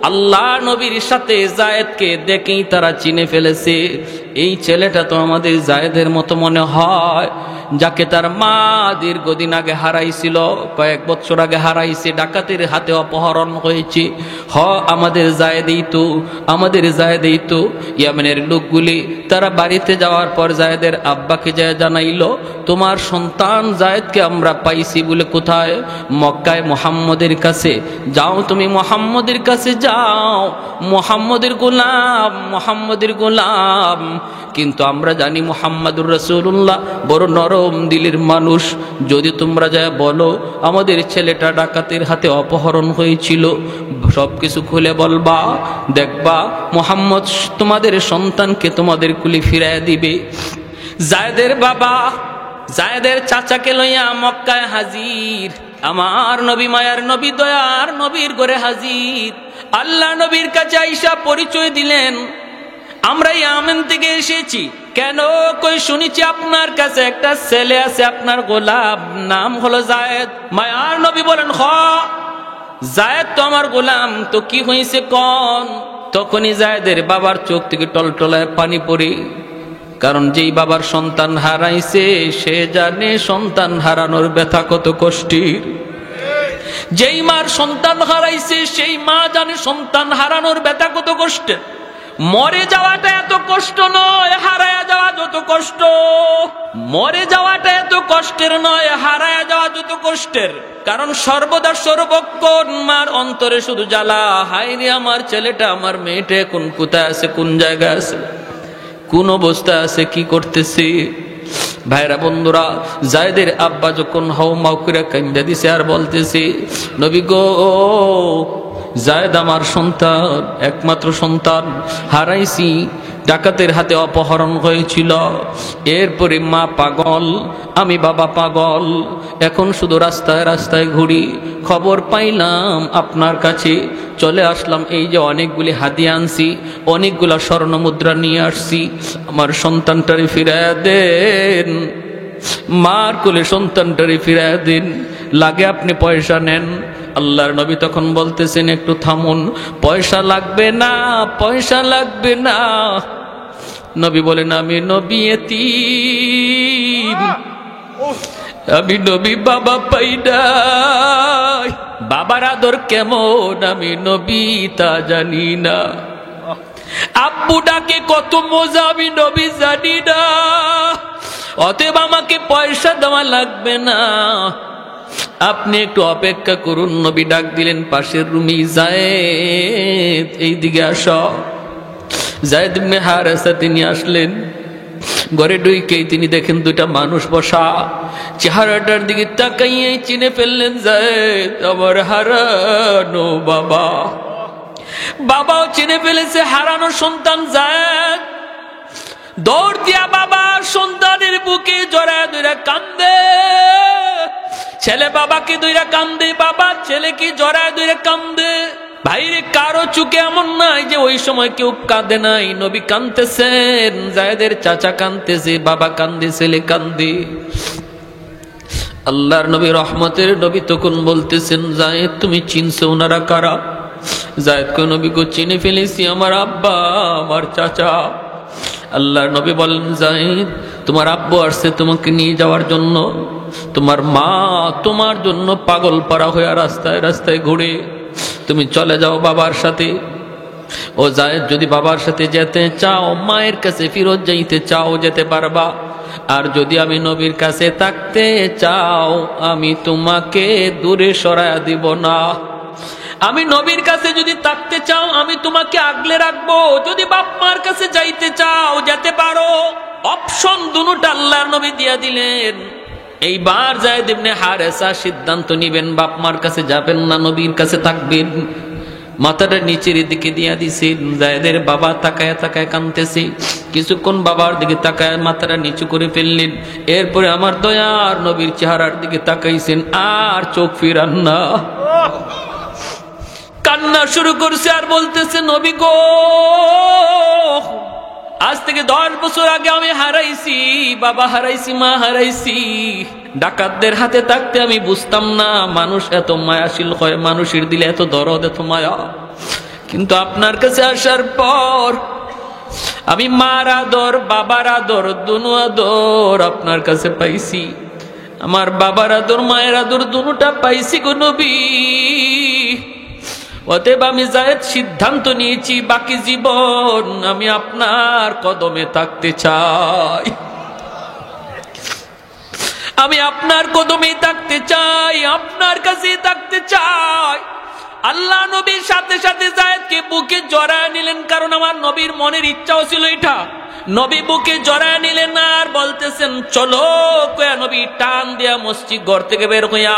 আল্লাহ নবীর সাথে যায়েদকে দেখেই তারা চিনে ফেলেছে, এই ছেলেটা তো আমাদের যায়েদের মতো মনে হয়। যাকে তার মা দীর্ঘদিন আগে হারাইছিল, কয়েক বছর আগে হারাইছে, ডাকাতের হাতে অপহরণ হয়েছে। আমাদের জায়েদেই তো ইয়ামেনের লোকগুলি তারা বাড়িতে যাওয়ার পর জায়েদের আব্বাকে যায় জানাইল, তোমার সন্তান জায়েদকে আমরা পাইছি বলে। কোথায়? মক্কায় মুহাম্মদের কাছে। যাও তুমি মুহাম্মদের কাছে যাও, মুহাম্মদের গোলাম। কিন্তু আমরা জানি মুহাম্মাদুর রাসূলুল্লাহ বড় নরম দিলের মানুষ। যদি তোমরা যায় বলো আমাদের ছেলেটা ডাকাতের হাতে অপহরণ হয়েছিল, সবকিছু খুলে বলবা, দেখবা মুহাম্মদ তোমাদের সন্তানকে তোমাদের কুলে ফিরাইয়া দিবে। জায়েদের বাবা জায়েদের চাচাকে লইয়া মক্কায় হাজির। আমার নবী, মায়ার নবী, দয়ার নবীর ঘরে হাজির। আল্লাহ নবীর কাছে আইসা পরিচয় দিলেন, আমরা ইয়ামেন থেকে এসেছি। কেন? কই শুনেছি আপনার কাছে একটা ছেলে আছে, আপনার গোলাম, নাম হলো জায়েদ। মায়ার নবী বলেন, জায়েদ তো আমার গোলাম, তো কি হয়েছে কোন? তখনই জায়েদের বাবার চোখ থেকে টলটলায় পানি পড়ে, কারণ যেই বাবার সন্তান হারাইছে সে জানে সন্তান হারানোর ব্যথা কত কষ্টের। যেই মার সন্তান হারাইছে সেই মা জানে সন্তান হারানোর ব্যথা কত কষ্টের। মরে যাওয়াটা এত কষ্ট নয়, হারায়া যাওয়া যত কষ্ট। মরে যাওয়াটা এত কষ্টের নয়, হারায়া যাওয়া যত কষ্টের। কারণ সর্বদা সর্বক্ষণ মার অন্তরে শুধু জ্বালা, হায় রে আমার ছেলেটা, আমার মেয়েটা এখন কোথায় আছে, কোন জায়গায় আছে, কোন অবস্থা আছে, কি করতেছে। ভাইরা বন্ধুরা, জায়েদের আব্বা যখন হাউমাউ করে কান্দা দিছে আর বলতেছে, নবী গো, জায়েদ আমার সন্তান, একমাত্র সন্তান হারাইছি, ডাকাতের হাতে অপহরণ হয়েছিল। এরপরে মা পাগল, আমি বাবা পাগল, এখন শুধু রাস্তায় রাস্তায় ঘুরি। খবর পাইলাম আপনার কাছে, চলে আসলাম। এই যে অনেকগুলি হাদিয়া আনছি, অনেকগুলা স্বর্ণ মুদ্রা নিয়ে আসছি, আমার সন্তানটারে ফিরাইয়া দেন। মার কোলে সন্তানটারে ফিরাইয়া দিন, লাগে আপনি পয়সা নেন। আল্লাহর নবী তখন বলতেছেন, একটু থামুন, পয়সা লাগবে না, পয়সা লাগবে না। নবী বলেন, আমি নবী এতিম, আমি নবী বাবা পাই নাই, বাবার আদর কেমন আমি নবী তা জানি না, আব্বু ডাকে কত মজা আমি নবী জানি না, অতএব আমাকে পয়সা দেওয়া লাগবে না, আপনি একটু অপেক্ষা করুন। নবী ডাক দিলেন পাশের রুমে, জায়েদ এইদিকে আসো। জায়েদ ইবনে হারেসা তিনি আসলেন। ঘরে ঢুকেই তিনি দেখেন দুইটা মানুষ বসা। চেহারাটার দিকে তাকাইয়েই চিনে ফেললেন, জায়েদ আমার হারানো বাবা। বাবাও চিনে ফেলেছে হারানো সন্তান জায়েদ। দৌড় দিয়া বাবা সন্তানের বুকে জড়ায় ধরে কান্দে। ছেলে বাবাকে ধরে কান্দে, বাবা ছেলেকে জড়ায় ধরে কান্দে। ভাইরে, কারো চুকে এমন নাই যে ওই সময় কেউ কাঁদে নাই। নবী কাঁদতেছেন, জায়েদের চাচা কাঁদতেছে, বাবা কান্দে, ছেলে কান্দে। আল্লাহর নবী, রহমতের নবী তখন বলতেছেন, জায়েদ তুমি চিনছো ওনারা কারা? জায়েদ কো, নবী গো চিনে ফেলেছি, আমার আব্বা, আমার চাচা। আল্লাহর নবী বলেন, জায়েদ তোমার আব্বু আসছে তোমাকে নিয়ে যাওয়ার জন্য, তোমার মা তোমার জন্য পাগল পারা হয়ে রাস্তায় রাস্তায় ঘুরে, তুমি চলে যাও বাবার সাথে। ও জায়েদ, যদি বাবার সাথে যেতে চাও, মায়ের কাছে ফিরত যাইতে চাও, যেতে পারবা। আর যদি আমি নবীর কাছে থাকতে চাও, আমি তোমাকে দূরে সরায়া দিব না। আমি নবীর কাছে যদি থাকতে চাও, আমি তোমাকে আগলে রাখবো। যদি বাপ মার কাছে যাইতে চাও, যেতে পারো। অপশন দুটো আল্লাহর নবী দিয়া দিলেন। এইবার জায়েদ ইবনে হারেসা সিদ্ধান্ত নিবেন, বাপ মার কাছে যাবেন না, নবীর কাছে থাকবেন। মাথাটা নিচের দিকে দিয়া দিছেন। জায়েদের বাবা তাকায় তাকায় কাঁদতেছে। কিছুক্ষণ বাবার দিকে তাকায় মাথাটা নিচু করে ফেললেন। এরপরে আমার দয়ার নবীর চেহারার দিকে তাকাইছেন, আর চোখ ফিরান না। কান্না শুরু করছে আর বলতেছে, নবী গো, আজ থেকে 10 বছর আগে আমি হারাইছি, বাবা হারাইছি, মা হারাইছি। ডাকাতদের হাতে থাকতে আমি বুঝতাম না মানুষ এত মায়াশীল হয়, মানুষের দিলে এত দরদ, এত মায়া। কিন্তু আপনার কাছে আসার পর আমি মার আদর বাবার আদর দুনো আদর আপনার কাছে পাইছি। আমার বাবার আদর মায়ের আদর দুটোটা পাইছি গো নবী। অতএব আমি যায়েদ সিদ্ধান্ত নিয়েছি বাকি জীবন আমি আপনার কদমে থাকতে চাই। আমি আপনার কদমে থাকতে চাই, আপনার কাছে থাকতে চাই। আল্লাহ নবীর সাথে সাথে যায়েদকে বুকে জড়ায় নিলেন, কারণ আমার নবীর মনের ইচ্ছাও ছিল এটা। নবী বুকে জড়ায় নিলেন আর বলতেছেন চলো। কয়া নবী টান দিয়া মসজিদ ঘর থেকে বের হইয়া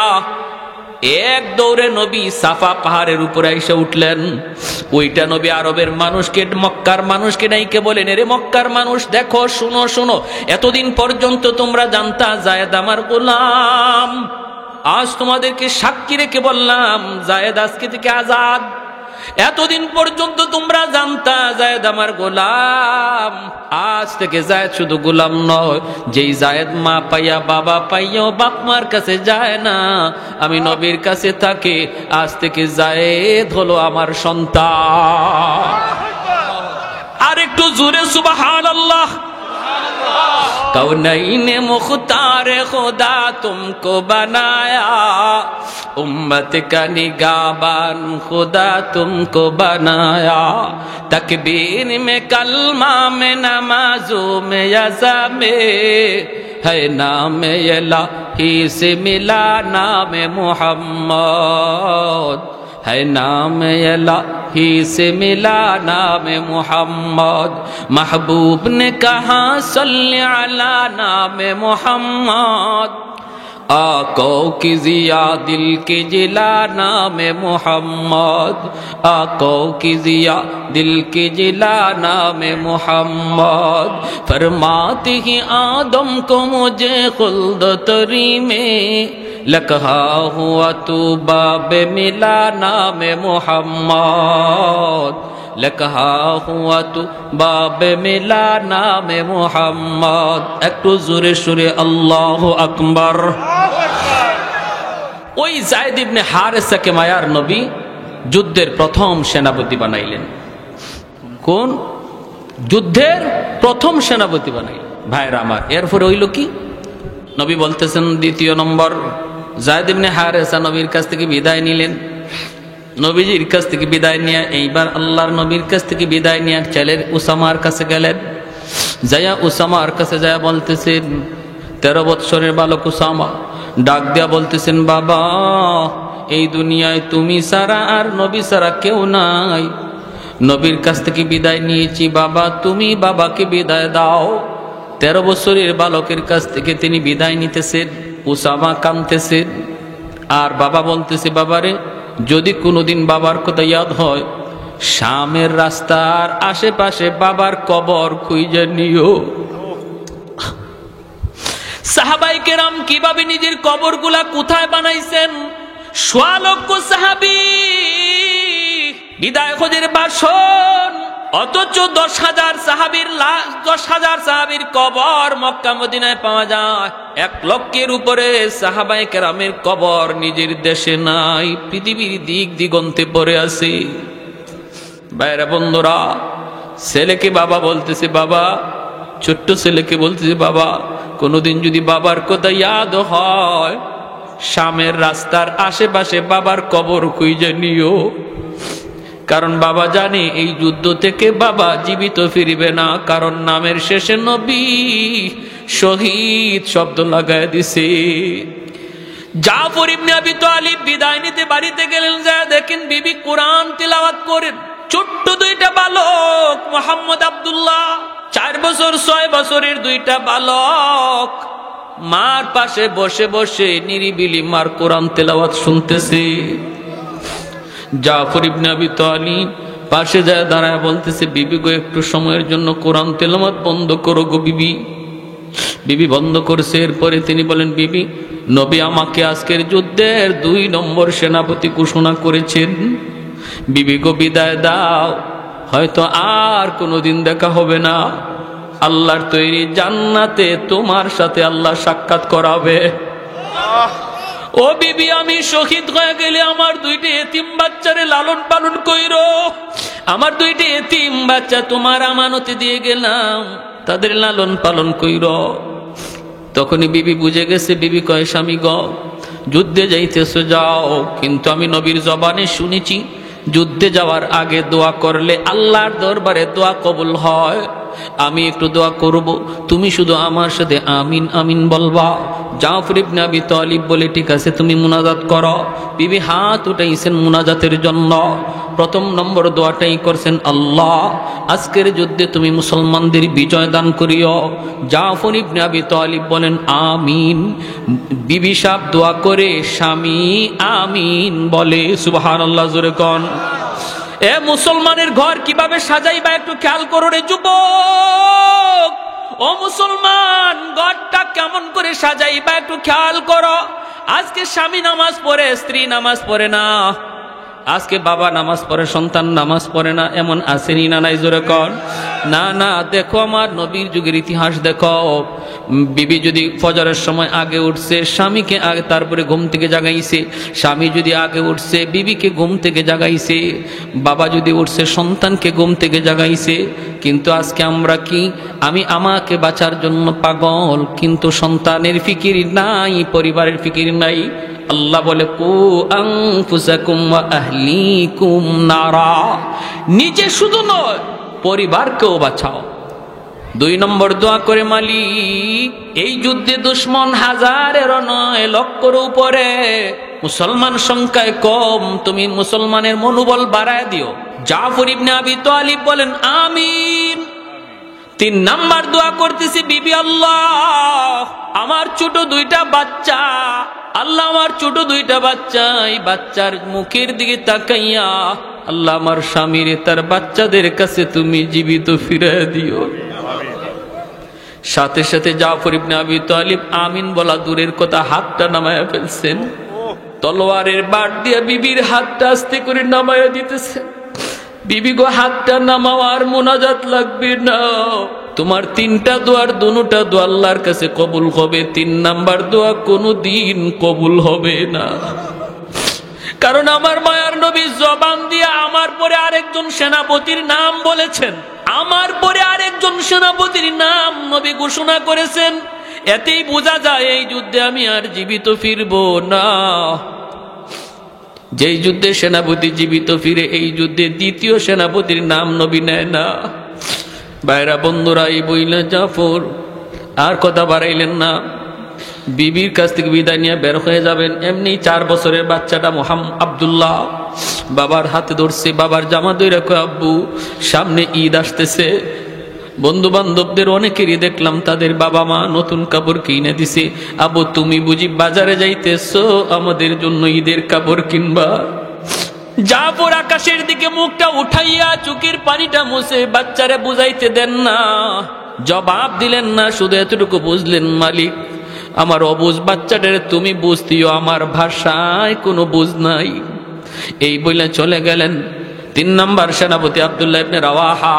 এক দৌড়ে নবী সাফা পাহাড়ের উপরে এসে উঠলেন। ওইটা নবী আরবের মানুষকে, মক্কার মানুষকে নাইকে বলেন, এরে মক্কার মানুষ দেখো, শুনো শুনো, এতদিন পর্যন্ত তোমরা জানতা যায়েদ আমার গোলাম, আজ তোমাদেরকে সাক্ষী রেখে বললাম যায়েদ আজকে থেকে আজাদ। এতদিন পর্যন্ত তোমরা জানতা যায়েদ আমার গোলাম, আজ থেকে যায়েদ শুধু গোলাম নয়, যেই যায়েদ মা পাইয়া বাবা পাইয়া বাপ মার কাছে যায় না, আমি নবীর কাছে থাকে, আজ থেকে যায়েদ হলো আমার সন্তান। আর একটু জোরে সুবহানাল্লাহ। कौनैने मुख्तार खुदा तुमको बनाया, उम्मत का निगाहबान खुदा तुमको बनाया, तकबीर में कलमा में नमाजों में यज़ा में है नाम इलाही से मिला नाम मोहम्मद, है नाम इलाही से मिला नाम मोहम्मद। महबूब ने कहा सल्ली अला नाम मोहम्मद, आको की जिया दिल की जिला नाम मोहम्मद, आको की जिया दिल की जिला नाम मोहम्मद। फरमाते ही आदम को मुझे खुल्द तरी में लकहा हुआ तू बाबे मिला नाम मोहम्मद, लकहा हुआ तू बाबे मिला नाम मोहम्मद। একটু জোরে সুরে আল্লাহু আকবার। ওই যায়েদ ইবনে হারেসাকে মায়ার নবী যুদ্ধের প্রথম সেনাপতি বানাইলেন। কোন যুদ্ধের প্রথম সেনাপতি বানাইলেন ভাইরা আমার। এরপরে হইল কি, নবী বলতেছেন দ্বিতীয় নম্বর, যায়েদ ইবনে হারেসা নবীর কাছ থেকে বিদায় নিলেন। নবীজির কাছ থেকে বিদায় নিয়ে এইবার আল্লাহর নবীর কাছ থেকে বিদায় নিয়ে ছেলের উসামার কাছে গেলেন। যাইয়া উসামার কাছে যাইয়া বলতেছেন, 13 বৎসরের বালক উসামা ডাক দিয়া বলতেছেন, বাবা এই দুনিয়ায় তুমি ছাড়া আর নবী ছাড়া কেউ নাই, নবীর কাছ থেকে বিদায় নিয়েছি, বাবা তুমি বাবাকে বিদায় দাও। 13 বছরের বালকের কাছ থেকে তিনি বিদায় নিতেছেন। উসামা কাঁদতেছেন আর বাবা বলতেছে, বাবারে যদি কোনোদিন বাবার কথা ইয়াদ হয়, শামের রাস্তার আশেপাশে বাবার কবর খুঁজে নিও। সাহাবায়ে কেরাম কিভাবে নিজের কবরগুলা কোথায় বানাইছেন, সোয়া লক্ষ সাহাবী বিদায় খোঁজের বাসন, অথচ 10,000 সাহাবীর লাশ, 10,000 সাহাবীর কবর মক্কা মদিনায় পাওয়া যায়। 1 লক্ষের উপরে সাহাবায়ে কেরামের কবর নিজের দেশে নাই, পৃথিবীর দিক দিগন্তে পড়ে আছে। ভাইরা বন্ধুরা, ছেলেকে বাবা বলতেছে, বাবা ছোট্ট ছেলেকে বলতেছে, বাবা কোনোদিন যদি বাবার কথা ইয়াদ হয়, শামের রাস্তার আশেপাশে বাবার কবর খুঁজে নিও, কারণ বাবা জানে এই যুদ্ধ থেকে বাবা জীবিত ফিরবে না, কারণ নামের শেষে নবী শহীদ শব্দ লাগায় দিছে। জাফর ইবনে আবি তালিব বিদায় নিতে বাড়িতে গেলেন, যা দেখেন বিবি কোরআন তিলাওয়াত করেন। ছোট্ট 2টা বালক, মোহাম্মদ আব্দুল্লাহ 4 বছর 6 বছরের 2টা বালক মার পাশে বসে বসে নিরিবিলি মার কোরআন তেলাওয়াত শুনতেছে। জাফর ইবনে আবি তালিব পাশে যায় দাঁড়ায় বলতেছে, বিবি গো একটু সময়ের জন্য কোরআন তেলাওয়াত বন্ধ করো গো বিবি। বিবি বন্ধ করছে। এরপরে তিনি বলেন, বিবি নবী আমাকে আজকের যুদ্ধের 2 নম্বর সেনাপতি ঘোষণা করেছেন, বিবি গো বিদায় দাও, হয়তো আর কোনোদিন দেখা হবে না, আল্লাহর তৈরি জান্নাতে তোমার সাথে আল্লাহ সাক্ষাৎ করাবে। ও বিবি আমি শহীদ হয়ে গেলে আমার 2টা এতিম বাচ্চারে লালন পালন কইরো, আমার দুইটি এতিম বাচ্চা তোমার আমানতে দিয়ে গেলাম, তাদের লালন পালন কইর। তখনই বিবি বুঝে গেছে। বিবি কয়, স্বামী গ, যুদ্ধে যাইতেছো যাও, কিন্তু আমি নবীর জবানে শুনেছি যুদ্ধে যাওয়ার আগে দোয়া করলে আল্লাহর দরবারে দোয়া কবুল হয়। আমি একটু দোয়া করব, তুমি শুধু আমার সাথে আমিন আমিন বলবা। জাফর ইবনে আবি তালিব বলে, ঠিক আছে তুমি মুনাজাত করো। বিবি হাত উঠাইছেন মুনাজাতের জন্য। প্রথম নম্বর দোয়াটাই করছেন, আল্লাহ আজকের যুদ্ধে তুমি মুসলমানদের বিজয় দান করিও। জাফর ইবনে আবি তালিব বলেন আমিন। বিবি সাহেব দোয়া করে, স্বামী আমিন বলে। সুবহানাল্লাহ, জোরে কোন। এ মুসলমানের ঘর কিভাবে সাজাইবা একটু খেয়াল করো রে যুবক। ও মুসলমান, ঘরটা কেমন করে সাজাইবা একটু খেয়াল করো। আজকে স্বামী নামাজ পড়ে, স্ত্রী নামাজ পড়ে না। আজকে বাবা নামাজ পড়ে, সন্তান নামাজ পড়ে না। এমন আসেনি না নাই? জোরে কর। না না, দেখো আমার নবীর যুগের ইতিহাস দেখো। বিবি যদি ফজরের সময় আগে উঠছে, স্বামীকে আগে তারপরে ঘুম থেকে জাগাইছে। স্বামী যদি আগে উঠছে, বিবিকে ঘুম থেকে জাগাইছে। বাবা যদি উঠছে, সন্তানকে ঘুম থেকে জাগাইছে। কিন্তু আজকে আমরা কি, আমি আমাকে বাঁচার জন্য পাগল, কিন্তু সন্তানের ফিকির নাই, পরিবারের ফিকির নাই। আল্লাহ বলে, কু আনফুসাকুম ওয়া আহলিকুম নারা, নিজে শুধু নয় পরিবারকেও বাঁচাও। 2 নম্বর দোয়া করে, মালিক এই যুদ্ধে দুশমন হাজারেরও নয়, লক্ষের উপরে, মুসলমান সংখ্যায় কম, তুমি মুসলমানের মনোবল বাড়ায় দিও। জাফর ইবনে আবি তালিব বলেন আমিন। 3 নাম্বার দোয়া করতেছি, বিবি আল্লাহ আমার ছোট 2টা বাচ্চা, আল্লাহ আমার ছোট 2টা বাচ্চা, এই বাচ্চার মুখের দিকে তাকাইয়া আল্লাহ আমার স্বামীর তার বাচ্চাদের কাছে তুমি জীবিত ফিরিয়ে দিও। সাথে সাথে জাফর ইবনে আবি তালিব আমিন বলা দূরের কথা, হাতটা নামায়া ফেলছেন। তলোয়ারের বাট দিয়ে বিবির হাতটা আস্তে করে নামায়া দিতেছেন। বিবি গো, হাতটা নামাওয়ার মুনাজাত লাগবে না। তোমার 3টা দোয়ার 2টা দোয়া আল্লাহর কাছে কবুল হবে, 3 নাম্বার দোয়া কোনোদিন কবুল হবে না। কারণ আমার মায়ার নবী জবান দিয়ে আমার পরে আরেকজন সেনাপতির নাম বলেছেন, আমার পরে আরেকজন সেনাপতির নাম নবী ঘোষণা করেছেন। এতেই বোঝা যায় এই যুদ্ধে আমি আর জীবিত ফিরবো না। যেই যুদ্ধে সেনাপতি জীবিত ফিরে, এই যুদ্ধে দ্বিতীয় সেনাপতির নাম নবী নেয় না। ভাইরা বন্ধুরা, এই বইলা জাফর আর কথা বাড়াইলেন না। বিবির কাছ থেকে বিদায় নিয়ে বের হয়ে যাবেন। এমনি 4 বছরের বাচ্চাটা আব্দুল্লাহ বাবার হাতে ধরছে, বাবার জামা ধরে রাখো, আব্বু সামনে ঈদ আসতেছে। বন্ধু বান্ধবদের অনেকেরই দেখলাম তাদের বাবা মা নতুন কাপড় কিনে দিছে। আব্বু তুমি বুঝি বাজারে যাইতেছো আমাদের জন্য ঈদের কাপড় কিনবা? জাফর আকাশের দিকে মুখটা উঠাইয়া চোখের পানিটা মুছে বাচ্চারে বুঝাইতে দেন না, জবাব দিলেন না। শুধু এতটুকু বুঝলেন, মালিক আমার অবুঝ বাচ্চাটারে তুমি বুঝতিও, আমার ভাষায় কোনো বুঝ নাই। এই বলে চলে গেলেন। 3 নাম্বার সেনাপতি আব্দুল্লাহ ইবনে রাওয়াহা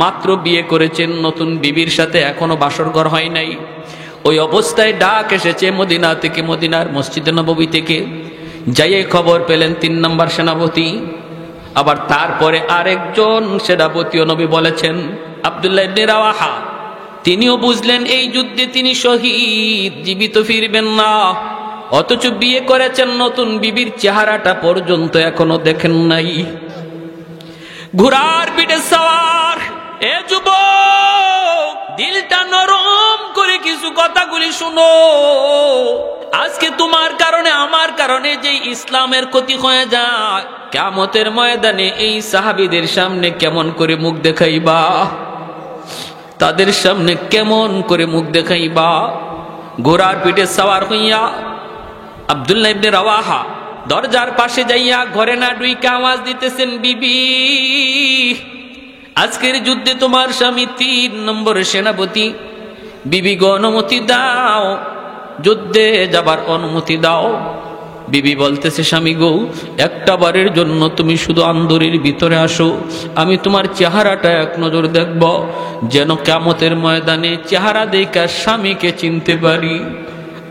মাত্র বিয়ে করেছেন, নতুন বিবির সাথে এখনো বাসর ঘর হয় নাই। ওই অবস্থায় ডাক এসেছে মদিনা থেকে, মদিনার মসজিদে নববী থেকে। যাইয়ে খবর পেলেন 3 নাম্বার সেনাপতি। আবার তারপরে আরেকজন সেনাপতিও নবী বলেছেন, আব্দুল্লাহ ইবনে রাওয়াহা। তিনিও বুঝলেন এই যুদ্ধে তিনি শহীদ, জীবিত ফিরবেন না। অথচ বিয়ে করেছেন, নতুন বিবির চেহারাটা পর্যন্ত এখনো দেখেন নাই। ঘোড়ার পিঠে সওয়ার এ যুবক, দিলটা নরম করে কিছু কথাগুলি শুনো। আজকে তোমার কারণে আমার কারণে যে ইসলামের ক্ষতি হয়ে যায়, কিয়ামতের ময়দানে এই সাহাবীদের সামনে কেমন করে মুখ দেখাইবা? তাদের সামনে কেমন করে মুখ দেখাইবা? ঘোড়ার পিঠে সওয়ার হইয়া আব্দুল্লাহ ইবনে রাওয়াহা দরজার পাশে যাইয়া ঘরে না ঢুইকা আওয়াজ দিতেছেন, বিবি আজকের যুদ্ধে তোমার স্বামী 3 নম্বর সেনাপতি। বিবি গো, অনুমতি দাও, যুদ্ধে যাবার অনুমতি দাও। বিবি বলতেছে, স্বামী গো, একটা বারের জন্য তুমি শুধু আন্দরের ভিতরে আসো, আমি তোমার চেহারাটা এক নজর দেখব, যেন কিয়ামতের ময়দানে চেহারা দেখা স্বামীকে চিনতে পারি।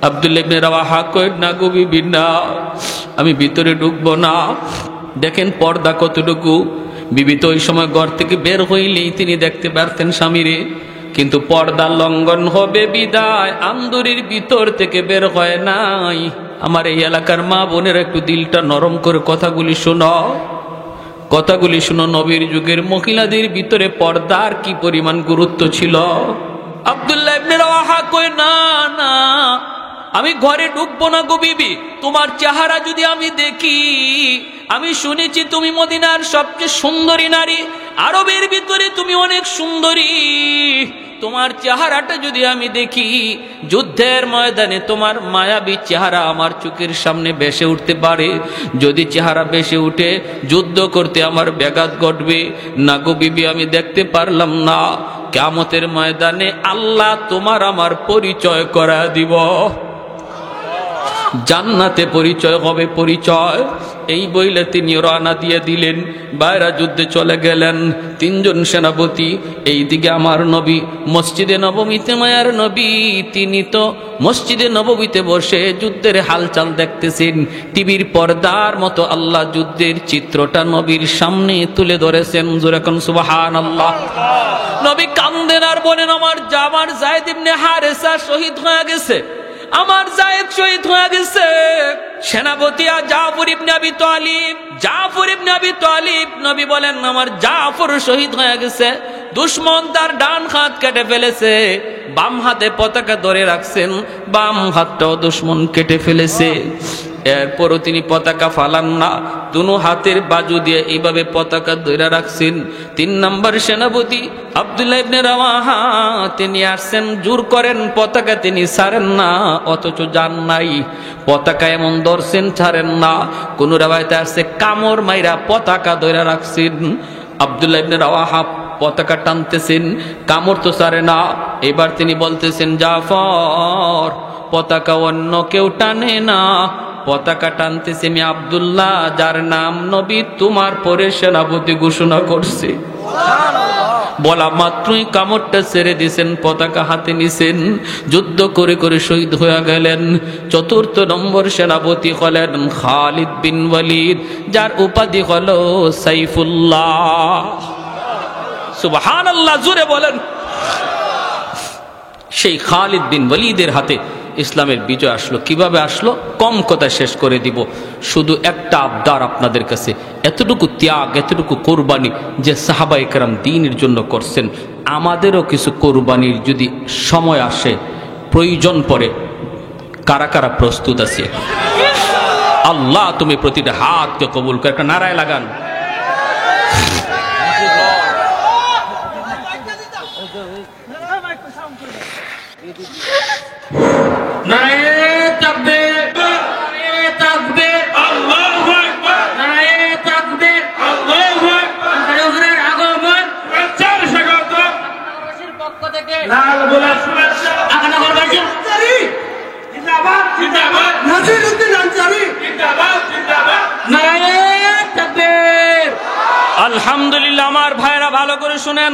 আব্দুল্লাহ ইবনে রাওয়াহা কয়, না গো বিবি না, আমি ভিতরে ঢুকবো না। দেখেন পর্দা কতটুকু, বিবি তো ওই সময় ঘর থেকে বের হইলেই তিনি দেখতে পারতেন স্বামীরে, কিন্তু পর্দা লঙ্ঘন হবে বিদায় আন্দুরির ভিতর থেকে বের হয় নাই। আমার এই এলাকার মা বোনের একটু দিলটা নরম করে কথাগুলি শোনো, কথাগুলি শোনো। নবীর যুগের মহিলাদের ভিতরে পর্দার কি পরিমাণ গুরুত্ব ছিল। আব্দুল্লাহ ইবনে রাওয়াহা কই, না না, আমি ঘরে ঢুকবো না গো বিবি, তোমার চেহারা যদি আমি দেখি, আমি শুনেছি তুমি মদিনার সবচেয়ে সুন্দরী নারী, আরবের ভিতরে তুমি অনেক সুন্দরী, তোমার চেহারাটা যদি আমি দেখি, যুদ্ধের ময়দানে তোমার মায়াবী চেহারা আমার চোখের সামনে ভেসে উঠতে পারে, যদি চেহারা ভেসে উঠে যুদ্ধ করতে আমার ব্যাঘাত ঘটবে না গো বিবি, আমি দেখতে পারলাম না। কিয়ামতের ময়দানে আল্লাহ তোমার আমার পরিচয় করা দিব, জান্নাতে পরিচয় হবে, পরিচয়। এই বইলে তিনি রওনা দিয়ে দিলেন, বাইরা যুদ্ধে চলে গেলেন। তিনজন সেনাপতি, এইদিকে আমার নবী মসজিদে নববীতে, মায়ার নবী তিনি তো মসজিদে নববীতে বসে যুদ্ধের হালচাল দেখতেছেন। টিভির পর্দার মতো আল্লাহ যুদ্ধের চিত্রটা নবীর সামনে তুলে ধরেছেন। জোরে কোন সুবহানাল্লাহ। নবী কান্দেন আর বলেন, আমার যায়েদ ইবনে হারেসা শহীদ হয়ে গেছে, আমার যায়েদ শহীদ হয়ে গেছে। সেনাপতি জাফর ইবনে আবি তালিব, জাফর ইবনে আবি তালিব, নবী বলেন আমার জাফর শহীদ হয়ে গেছে। দুশমন তার ডান হাত কেটে ফেলেছে, বাম হাতে পতাকা ধরে রাখছেন, বাম হাতটাও দুশমন কেটে ফেলেছে। এরপরও তিনি পতাকা ফালান না, দুনো হাতের বাজু দিয়ে এইভাবে পতাকা ধরে রাখছেন। 3 নম্বর সেনাপতি আব্দুল্লাহ ইবনে রাওয়াহা তিনি আসছেন, জোর করেন পতাকা তিনি ছাড়েন না, অথচ যান নাই, পতাকা এমন ধরছেন ছাড়েন না। কোন রাওয়ায়াতে আসছে কামড় মাইরা পতাকা ধরে রাখছেন। আব্দুল্লাহ ইবনে রাওয়াহা পতাকা টানতেছেন, কামড় তো ছাড়ে না। এবার তিনি বলতেছেন, জাফর পতাকা অন্য কেউ টানে না, পতাকা টানতেছি আমি আব্দুল্লাহ, যার নাম নবী তোমার পরে সেনাপতি ঘোষণা করছে। বলা মাত্রই কামড়টা ছেড়ে দিয়েছেন, পতাকা হাতে নিছেন, যুদ্ধ করে করে শহীদ হয়ে গেলেন। 4 নম্বর সেনাপতি হলেন খালিদ বিন ওয়ালিদ, যার উপাধি হলো সাইফুল্লাহ। সুবহানাল্লাহ, জোরে বলেন। সেই খালিদ বিন ওয়ালিদের হাতে ইসলামের বিজয় আসলো। কিভাবে আসলো? কম কথা শেষ করে দিব, শুধু একটা আবদার আপনাদের কাছে, এতটুকু ত্যাগ, এতটুকু কোরবানি যে সাহাবায়ে কেরাম দ্বীনের জন্য করছেন, আমাদেরও কিছু কোরবানির যদি সময় আসে, প্রয়োজন পড়ে, কারা কারা প্রস্তুত আছে? আল্লাহ তুমি প্রতিটা হাতকে কবুল করে একটা নারায় লাগান। আলহামদুলিল্লাহ। আমার ভাইরা ভালো করে শুনেন,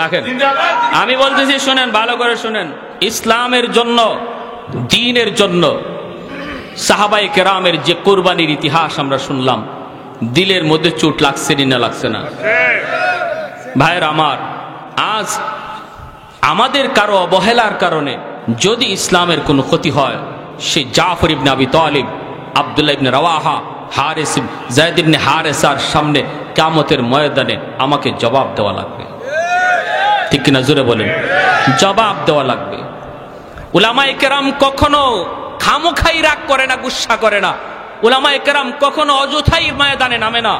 রাখেন, আমি বলতেছি শুনেন, ভালো করে শুনেন। ইসলামের জন্য, দ্বীনের জন্য সাহাবায়ে কেরামের যে কোরবানির ইতিহাস আমরা শুনলাম, দিলের মধ্যে চোট লাগছে না লাগছে না? ভাইরা আমার, আজ আমাদের কারো অবহেলার কারণে যদি ইসলামের কোনো ক্ষতি হয়, সে জাফর ইবনে আবি তালিব, আব্দুল্লাহ ইবনে রাওয়াহা, হারিস, যায়েদ ইবনে হারেসার সামনে কিয়ামতের ময়দানে আমাকে জবাব দেওয়া লাগবে। ঠিক কিনা? জোরে বলেন, জবাব দেওয়া লাগবে। উলামায়ে কেরাম কখনো খামোখাই রাগ করে না, গুসা করে না। উলামায়ে কেরাম কখনো অযথাই ময়দানে নামে না।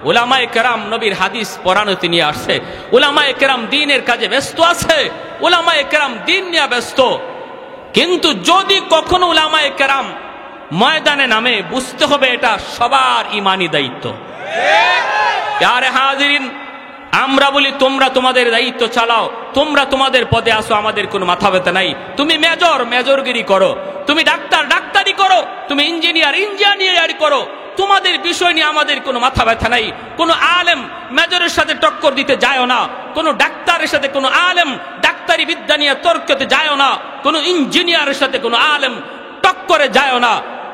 উলামায়ে কেরাম নবীর হাদিস পড়ানোতে নিয়ে আসছে, উলামায়ে কেরাম দ্বীনের কাজে ব্যস্ত আছে, উলামায়ে কেরাম দ্বীন নিয়ে ব্যস্ত। কিন্তু যদি কখনো উলামায়ে কেরাম ময়দানে নামে, বুঝতে হবে এটা সবার ইমানি দায়িত্ব। আরে হাজিরিন, আমরা বলি তোমরা তোমাদের দায়িত্ব চালাও, তোমরা তোমাদের পদে আসো, আমাদের কোনো মাথা ব্যথা নাই। তুমি মেজর মেজরগিরি করো, তুমি ডাক্তার ডাক্তারি করো, তুমি ইঞ্জিনিয়ার ইঞ্জিনিয়ারি করো, তোমাদের বিষয় নিয়ে আমাদের কোনো মাথা ব্যথা নাই। কোনো আলেম মেজরের সাথে টক্কর দিতে যায় না, কোনো ডাক্তারের সাথে কোনো আলেম ডাক্তারি বিদ্যা নিয়ে তর্কতে যায় না, কোনো ইঞ্জিনিয়ারের সাথে কোনো আলেম টক্করে যায় না।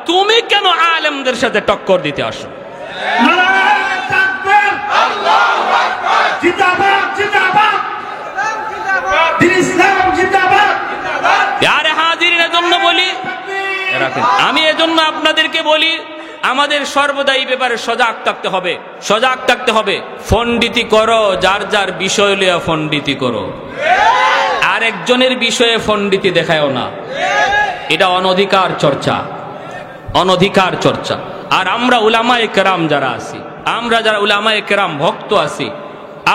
তুমি কেন আলেমদের সাথে টক্কর দিতে আসো? আমাদের সর্বদা এই ব্যাপারে সজাগ থাকতে হবে, সজাগ থাকতে হবে। পণ্ডিতি করো, যার যার বিষয় লইয়া পণ্ডিতি করো, আর একজনের বিষয়ে পণ্ডিতি দেখায়ও না। এটা অনধিকার চর্চা, অনধিকার চর্চা। আর আমরা উলামায়ে কেরাম যারা আছি, আমরা যারা উলামায়ে কেরাম ভক্ত আছি,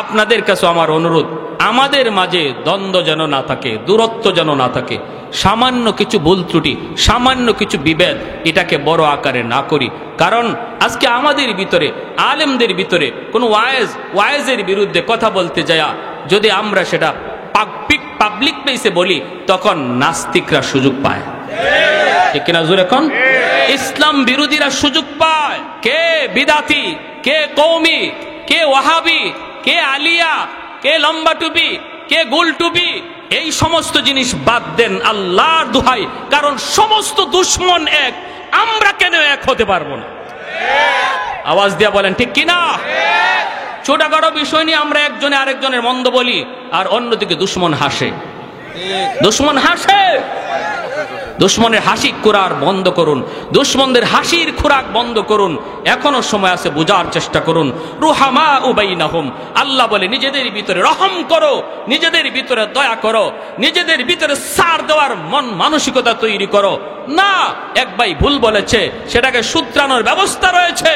আপনাদের কাছে আমার অনুরোধ, আমাদের মাঝে দ্বন্দ্ব যেন না থাকে, দূরত্ব যেন না থাকে। সামান্য কিছু ভুল ত্রুটি, সামান্য কিছু বিভেদ, এটাকে বড় আকারে না করি। কারণ আজকে আমাদের ভিতরে, আলেমদের ভিতরে কোনো ওয়ায়েজের বিরুদ্ধে কথা বলতে যায়, যদি আমরা সেটা পাবলিক প্লেসে বলি, তখন নাস্তিকরা সুযোগ পায়, ঠিক কিনা জোরে কোন? ইসলাম বিরোধীরা সুযোগ পায়। কে বিদাতি, কে কওমি, কে ওয়াহাবি, কে আলিয়া, কে লম্বা টুপি, কে গোল টুপি, এই সমস্ত জিনিস বাদ দেন আল্লাহর দোহাই। কারণ সমস্ত দুশ্মন এক, আমরা কেন এক হতে পারবো না? আওয়াজ দিয়া বলেন ঠিক কিনা? ছোটখাটো বিষয় নিয়ে আমরা একজনে আরেকজনের মন্দ বলি, আর অন্যদিকে দুশ্মন হাসে, দুশ্মন হাসে। দুশ্মনের হাসি খোরাক বন্ধ করুন, দুশ্মনদের হাসির খোরাক বন্ধ করুন। এখনো সময় আছে, বোঝার চেষ্টা করুন। রুহামা উবাইনাহুম, আল্লাহ বলে নিজেদের ভিতরে রহম করো, নিজেদের ভিতরে দয়া করো, নিজেদের ভিতরে ছাড় দেওয়ার মন মানসিকতা তৈরি করো। না, এক ভাই ভুল বলেছে, সেটাকে শুধরানোর ব্যবস্থা রয়েছে।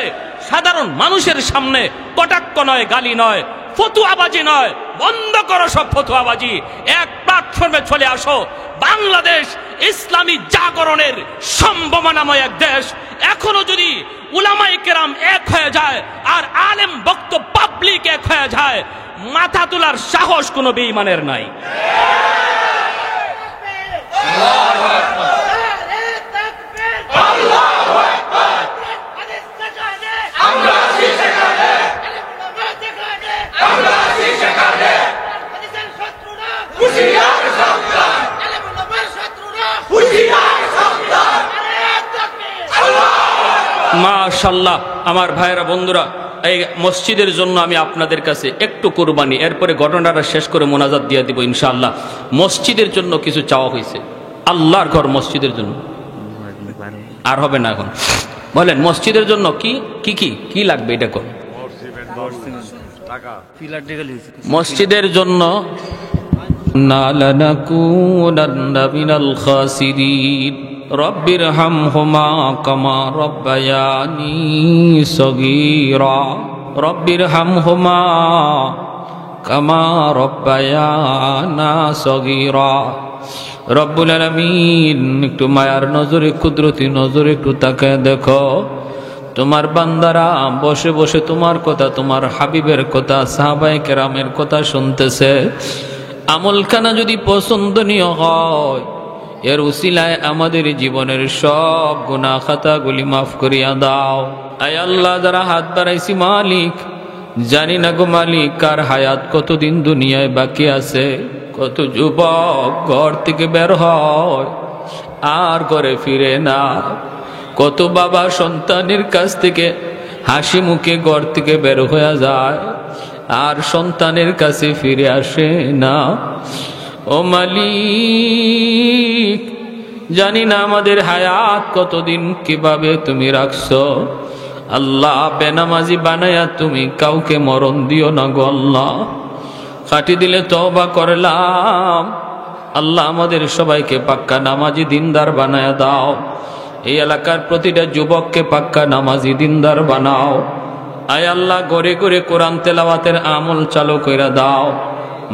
সাধারণ মানুষের সামনে কটাক্ষ নয়, গালি নয়, ফতুয়াবাজি নয়, বন্ধ করো সব ফতুয়াবাজি। এক প্ল্যাটফর্মে চলে আসো। বাংলাদেশ ইসলামী জাগরণের সম্ভাবনাময় এক দেশ। এখনো যদি উলামায়ে কেরাম এক হয়ে যায় আর আলেম বক্ত পাবলিক এক হয়ে যায়, মাথা তোলার সাহস কোনো বেঈমানের নাই। মাশাআল্লাহ, আমার ভাইরা বন্ধুরা, এই মসজিদের জন্য আমি আপনাদের কাছে একটু কুরবানি, এরপরে ঘটনাটা শেষ করে মোনাজাত দিয়ে দিব ইনশাআল্লাহ। মসজিদের জন্য কিছু চাওয়া হয়েছে, আল্লাহর ঘর মসজিদের জন্য। আর হবে না এখন, বলেন মসজিদের জন্য কি কি কি কি লাগবে এটা কোন? মসজিদের জন্য নালানাকুনান্না মিনাল খাসিরিন রব্বিরহামহুমা কামা রব্বায়ানি সগীরা রব্বিরহামহুমা কামা রব্বায়ানা সগীরা। রব্বুল আলামিন, একটু মায়ার নজরে, কুদরতি নজরে একটু তাকায় দেখো, তোমার বান্দারা বসে বসে তোমার কথা, তোমার হাবিবের কথা, সাহাবায়ে কেরামের কথা শুনতেছে। আমলখানা যদি পছন্দনীয় হয়, এর উসিলায় আমাদের জীবনের সব গুনাহ খাতাগুলি মাফ করিয়া দাও। আয় আল্লাহ, যারা হাত বাড়াইছি মালিক, জানি না গো মালিক, কার হায়াত কতদিন দুনিয়ায় বাকি আছে। কত যুবক ঘর থেকে বের হয় আর ঘরে ফিরে না, কত বাবা সন্তানের কাছ থেকে হাসি মুখে ঘর থেকে বের হয়ে যায় আর সন্তানের কাছে ফিরে আসে না। ও মালিক, জানি না আমাদের হায়াত কতদিন কিভাবে তুমি রাখছো। আল্লাহ, বেনামাজি বানায়া তুমি কাউকে মরণ দিও না গো আল্লাহ। কাটি দিলে তওবা করলাম। আল্লাহ, আমাদের সবাইকে পাক্কা নামাজি দিনদার বানায়া দাও। এই এলাকার প্রতিটা যুবককে পাক্কা নামাজি দিনদার বানাও। আয় আল্লাহ, ঘরে ঘরে কোরআন তেলাওয়াতের আমল চালু কইরা দাও।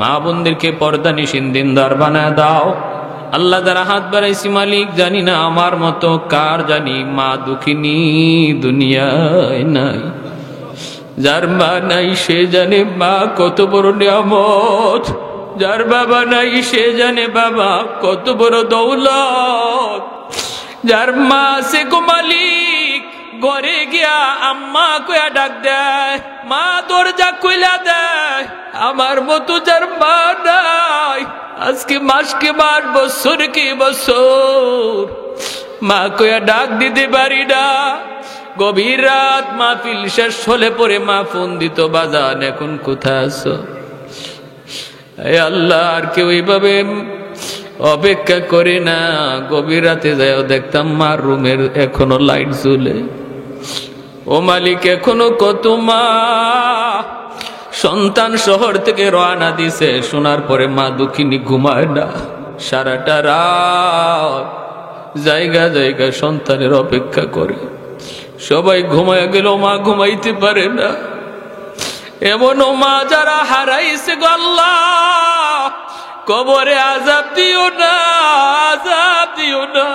মা বোনদেরকে পর্দানিশীন দিনদার বানায় দাও। আল্লাহ, যারা হাত বাড়াইছি মালিক, জানি না আমার মতো কার জানি মা দুঃখিনী দুনিয়ায় নাই। যার মা নাই সে জানে মা কত বড় নিয়ামত, যার বাবা নাই সে জানে বাবা কত বড় দৌলত। যার মা আছে গো মালিক, ঘরে গিয়া আম্মা কইয়া ডাক দেয়, মা দরজা কইলা দেয়। আমার মতো যার মা নাই, আজকে মাসকে মাস, বছরকে বছর মা কইয়া ডাক দিতে পারি না। গভীর রাত মাহফিল শেষ হলে পরে মা ফোন দিত, বাজান এখন কোথায় আছো? আল্লাহ, আর কেউ এইভাবে অপেক্ষা করে না। গভীর রাতে যাও, দেখতাম মার রুমের এখনো লাইট জ্বলে। ও মালিক, এখনো কত মা সন্তান শহর থেকে রওনা দিছে, শোনার পরে মা দুঃখিনী ঘুমায় না, সারাটা রাত জায়গা জায়গা সন্তানের অপেক্ষা করে। সবাই ঘুমায় গেল, মা ঘুমাইতে পারে না। এমনও মা যারা হারাইছে গো আল্লাহ, কবরে আযাব দিও না, আযাব দিও না।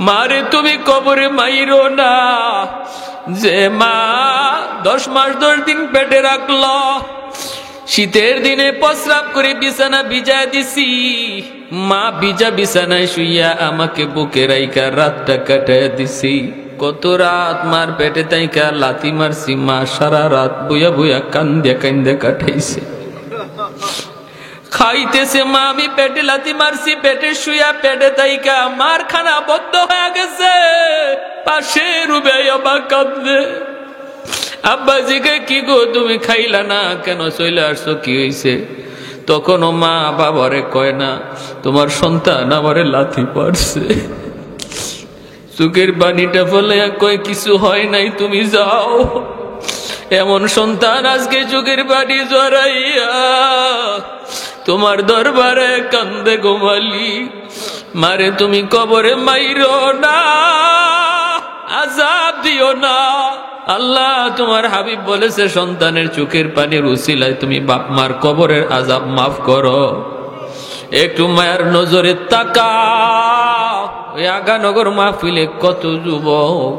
মারে তুমি কবরে মাইরো না। যে মা 10 মাস 10 দিন পেটে রাখলো, শীতের দিনে প্রস্রাব করে বিছানা ভিজায় দিছি, মা ভিজা বিছানায় শুইয়া আমাকে বুকে রাইখা রাতটা কাটায় দিছি। কত রাত মার পেটে তাইকা লাথি মারছি, মা সারা রাত বুয়া বুয়া কান্দে কান্দে কাটাইছে। খাইতেছে মা, আমি পেটে লাথি মারছি, পেটে শুয়া পেটে তাইকা মার খানা বন্ধ হয়ে গেছে, পাশে রুবাইয়া কাঁদবে। আব্বা জিকে, কি গো তুমি খাইলা না কেন, চলে আসছো, কি হইছে? তখনও মা বাবারে কয় না, তোমার সন্তান আমারে লাথি মারছে। চোখের পানিটা ফেলে কয়, কিছু হয় নাই, তুমি যাও। এমন সন্তান আজকে চোখের পানি জড়াইয়া তোমার দরবারে কান্দে গো মালিক। মারে তুমি কবরে মাইরো না, আযাব দিও না। আল্লাহ তোমার হাবিব বলেছে, সন্তানের চোখের পানির উসিলায় তুমি বাপ মার কবরের আযাব মাফ করো। একটু মায়ের নজরে তাকাও। ওই আগানগর মাহফিলে কত যুবক,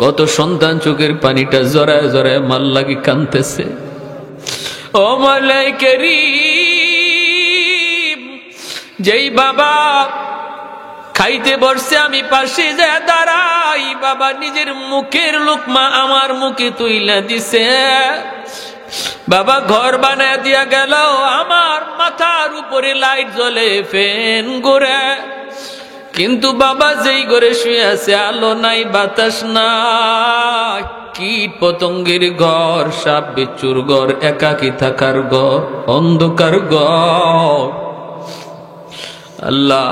কত সন্তান চোখের পানিটা জড়ায় জড়ায় মাল লাগি কাঁদতেছে। ও মাওলাই কারীম, যেই বাবা খাইতে বসছে আমি পাশে যায় দাঁড়াই, বাবা নিজের মুখের লোকমা আমার মুখে তুইলা দিছে। বাবা ঘর বানায় দিয়া গেল, আমার মাথার উপরে লাইট জ্বলে, ফ্যান ঘুরে, কিন্তু বাবা যেই ঘরে শুয়ে আছে আলো নাই, বাতাস নাই, কীট পতঙ্গের ঘর, সাপ বিচ্ছুর ঘর, একাকী থাকার ঘর, অন্ধকার ঘর। আল্লাহ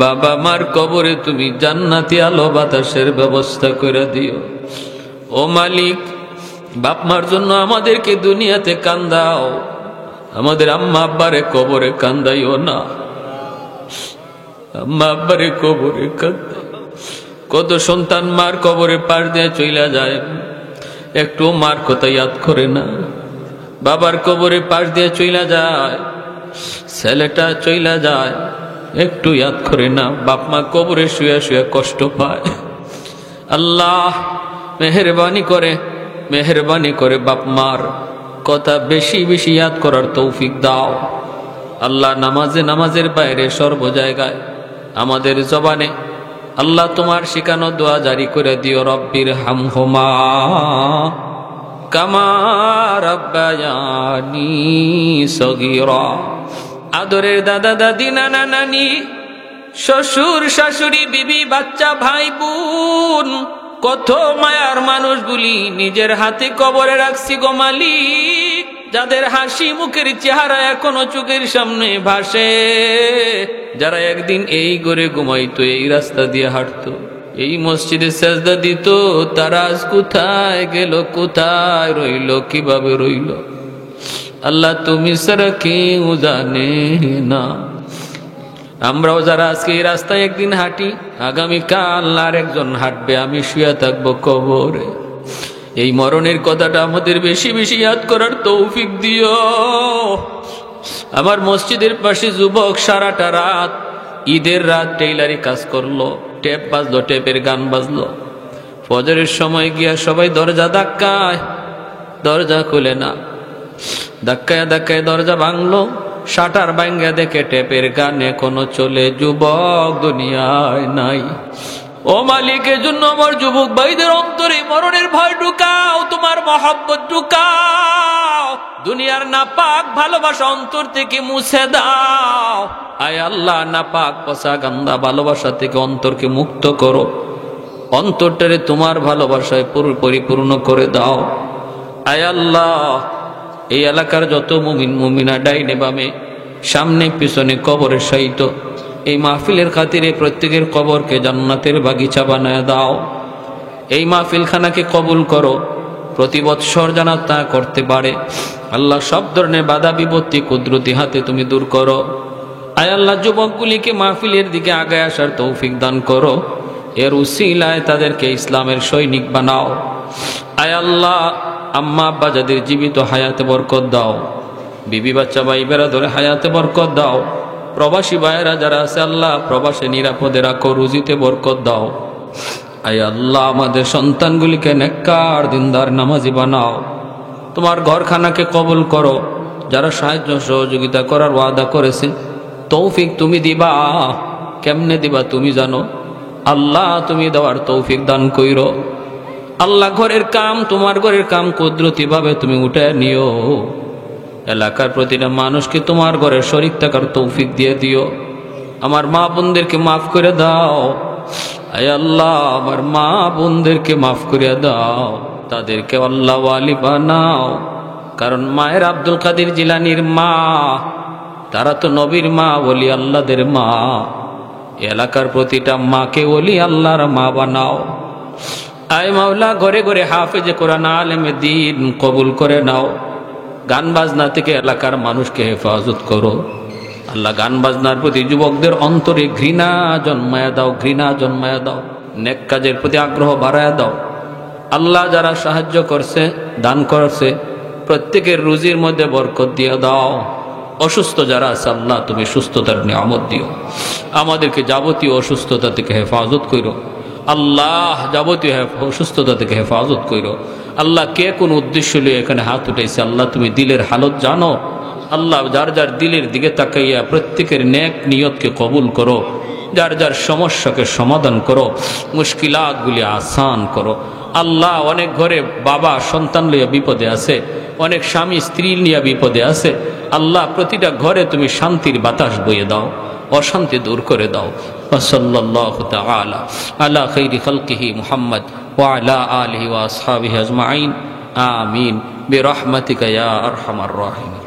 বাবা মার কবরে তুমি জান্নাতি আলো বাতাসের ব্যবস্থা করে দিও। ও মালিক, বাপ মার জন্য আমাদেরকে দুনিয়াতে কান্দাও, আমাদের আম্মা আব্বারে কবরে কান্দাইও না। আম্মা আব্বারে কবরে কান্দাই। কত সন্তান মার কবরে পার দিয়ে চইলা যায়, একটু মার কথা ইয়াদ করে না। বাবার কবরে পাশ দিয়ে চইলা যায়, ছেলেটা চইলা যায়, একটু ইয়াদ করে না। বাপ মা কবরে শুয়ে শুয়ে কষ্ট পায়। আল্লাহ মেহেরবানি করে বাপ মার কথা বেশি বেশি ইয়াদ করার তৌফিক দাও। আল্লাহ নামাজের বাইরে সর্ব জায়গায় আমাদের জবানে আল্লাহ তোমার শিখানো দোয়া জারি করে দিও। রব্বির হামহুমা কামা রাব্বায়ানি সগীরা। আদরের দাদা দাদি নানা নানি শ্বশুর শাশুড়ি বিবি বাচ্চা ভাই বোন কত মায়ার মানুষগুলি নিজের হাতে কবরে রাখছি গো মালিক, যাদের হাসি মুখের চেহারা এখনো চোখের সামনে ভাসে, যারা একদিন এই ঘরে ঘুমাইতো, এই রাস্তা দিয়ে হাঁটতো, এই মসজিদে সেজদা দিত, তারা আজ কোথায় গেল, কোথায় রইল, কিভাবে রইল? আল্লাহ তুমি ছাড়া কেউ জানে না। আমরাও যারা আজকে এই রাস্তায় একদিন হাঁটি, আগামীকাল আর একজন হাঁটবে, আমি শুয়ে থাকবো কবরে। এই মরণের কথাটা আমাদের বেশি বেশি ইয়াদ করার তৌফিক দিও। আমার মসজিদের পাশে যুবক সারাটা রাত, ঈদের রাত টেইলারি কাজ করলো, টেপ বাজলো, টেপের গান বাজলো। ফজরের সময় গিয়া সবাই দরজা ধাক্কায়, দরজা খুলে না, ধাক্কায় ধাক্কায় দরজা ভাঙলো, শাটার ভাঙ্গা দেখে টেপের গান এখনো চলে। যুবক দুনিয়ায় নাই। ও মালিকের জন্য আমার যুবক ভাইদের অন্তরে মরণের ভয় ঢুকাও, তোমার মহব্বত ঢুকাও, দুনিয়ার নাপাক ভালোবাসা অন্তর থেকে মুছে দাও। আয় আল্লাহ, নাপাক পচা গান্দা ভালোবাসা থেকে অন্তরকে মুক্ত করো, অন্তরটারে তোমার ভালোবাসায় পরিপূর্ণ করে দাও। আয় আল্লাহ, এই এলাকার যত মুমিন মুমিনা ডাইনে বামে সামনে পিছনে কবরে শায়িত, এই মাহফিলের খাতিরে প্রত্যেকের কবরকে জান্নাতের বাগিচা বানায় দাও। এই মাহফিলখানাকে কবুল করো। প্রতি বৎসর যেন তা করতে পারে। আল্লাহ সব ধরনের বাধা বিপত্তি কুদরতি হাতে তুমি দূর করো। আয় আল্লাহ যুবকগুলিকে মাহফিলের দিকে আগায় আসার তৌফিক দান করো। এর উসিলায় তাদেরকে ইসলামের সৈনিক বানাও। আয় আল্লাহ আম্মা আব্বা যাদের জীবিত হায়াতে বরকত দাও, বিবি বাচ্চা ভাই বেরাদরে হায়াতে বরকত দাও। প্রবাসী ভাইয়েরা যারা আছে আল্লাহ প্রবাসে নিরাপদে রাখো, রুজিতে বরকত দাও। আয় আল্লাহ আমাদের সন্তানগুলিকে নেককার দিনদার নামাজি বানাও। তোমার ঘরখানাকে কবুল করো। যারা সাহায্য সহযোগিতা করার ওয়াদা করেছে তৌফিক তুমি দিবা। কেমনে দিবা তুমি জানো। আল্লাহ তুমি দেওয়ার তৌফিক দান কইরো। আল্লাহ ঘরের কাম, তোমার ঘরের কাম কুদরতি ভাবে তুমি উঠে নিও। এলাকার প্রতিটা মানুষকে তোমার ঘরে শরীক থাকার তৌফিক দিয়ে দিও। আমার মা বোনদেরকে মাফ করে দাও। আয় আল্লাহ আমার মা বোনদেরকে মাফ করে দাও, তাদেরকে আল্লাহ ওয়ালি বানাও। কারণ মায়ের আব্দুল কাদের জিলানির মা, তারা তো নবীর মা, ওলি আল্লাহদের মা। এলাকার প্রতিটা মাকে ওলি আল্লাহর মা বানাও। আয় মাওলা ঘরে ঘরে হাফেজে কোরআন আলেমে দ্বীন কবুল করে নাও। গান বাজনা থেকে এলাকার মানুষকে হেফাজত করো। আল্লাহ গান বাজনার প্রতি যুবকদের অন্তরে ঘৃণা জন্মায়া দাও, ঘৃণা জন্মায়া দাও। নেক কাজের প্রতি আগ্রহ বাড়ায়া দাও। আল্লাহ যারা সাহায্য করছে, দান করছে, প্রত্যেকের রুজির মধ্যে বরকত দিয়ে দাও। অসুস্থ যারা আছে আল্লাহ তুমি সুস্থতার নিয়ামত দিও। আমাদেরকে যাবতীয় অসুস্থতা থেকে হেফাজত করো আল্লাহ, যাবতীয় অসুস্থতা থেকে হেফাজত করো আল্লাহ। কে কোন উদ্দেশ্য নিয়ে এখানে হাত উঠেছে আল্লাহ তুমি দিলের হালত জানো। আল্লাহ যার যার দিলের দিকে তাকাইয়া প্রত্যেকের নেক নিয়তকে কবুল করো। যার যার সমস্যাকে সমাধান করো, মুশকিলাতগুলি আসান করো। আল্লাহ অনেক ঘরে বাবা সন্তান লইয়া বিপদে আছে, অনেক স্বামী স্ত্রী নিয়ে বিপদে আছে। আল্লাহ প্রতিটা ঘরে তুমি শান্তির বাতাস বইয়ে দাও, অশান্তি দূর করে দাও। সাল্লাল্লাহু তাআলা আলা খাইরি খালকিহি মুহাম্মদ ওয়া আলা আলিহি ওয়া আসহাবিহি আজমাইন। আমিন বিরহমাতিকা ইয়া আরহামার রাহিমিন।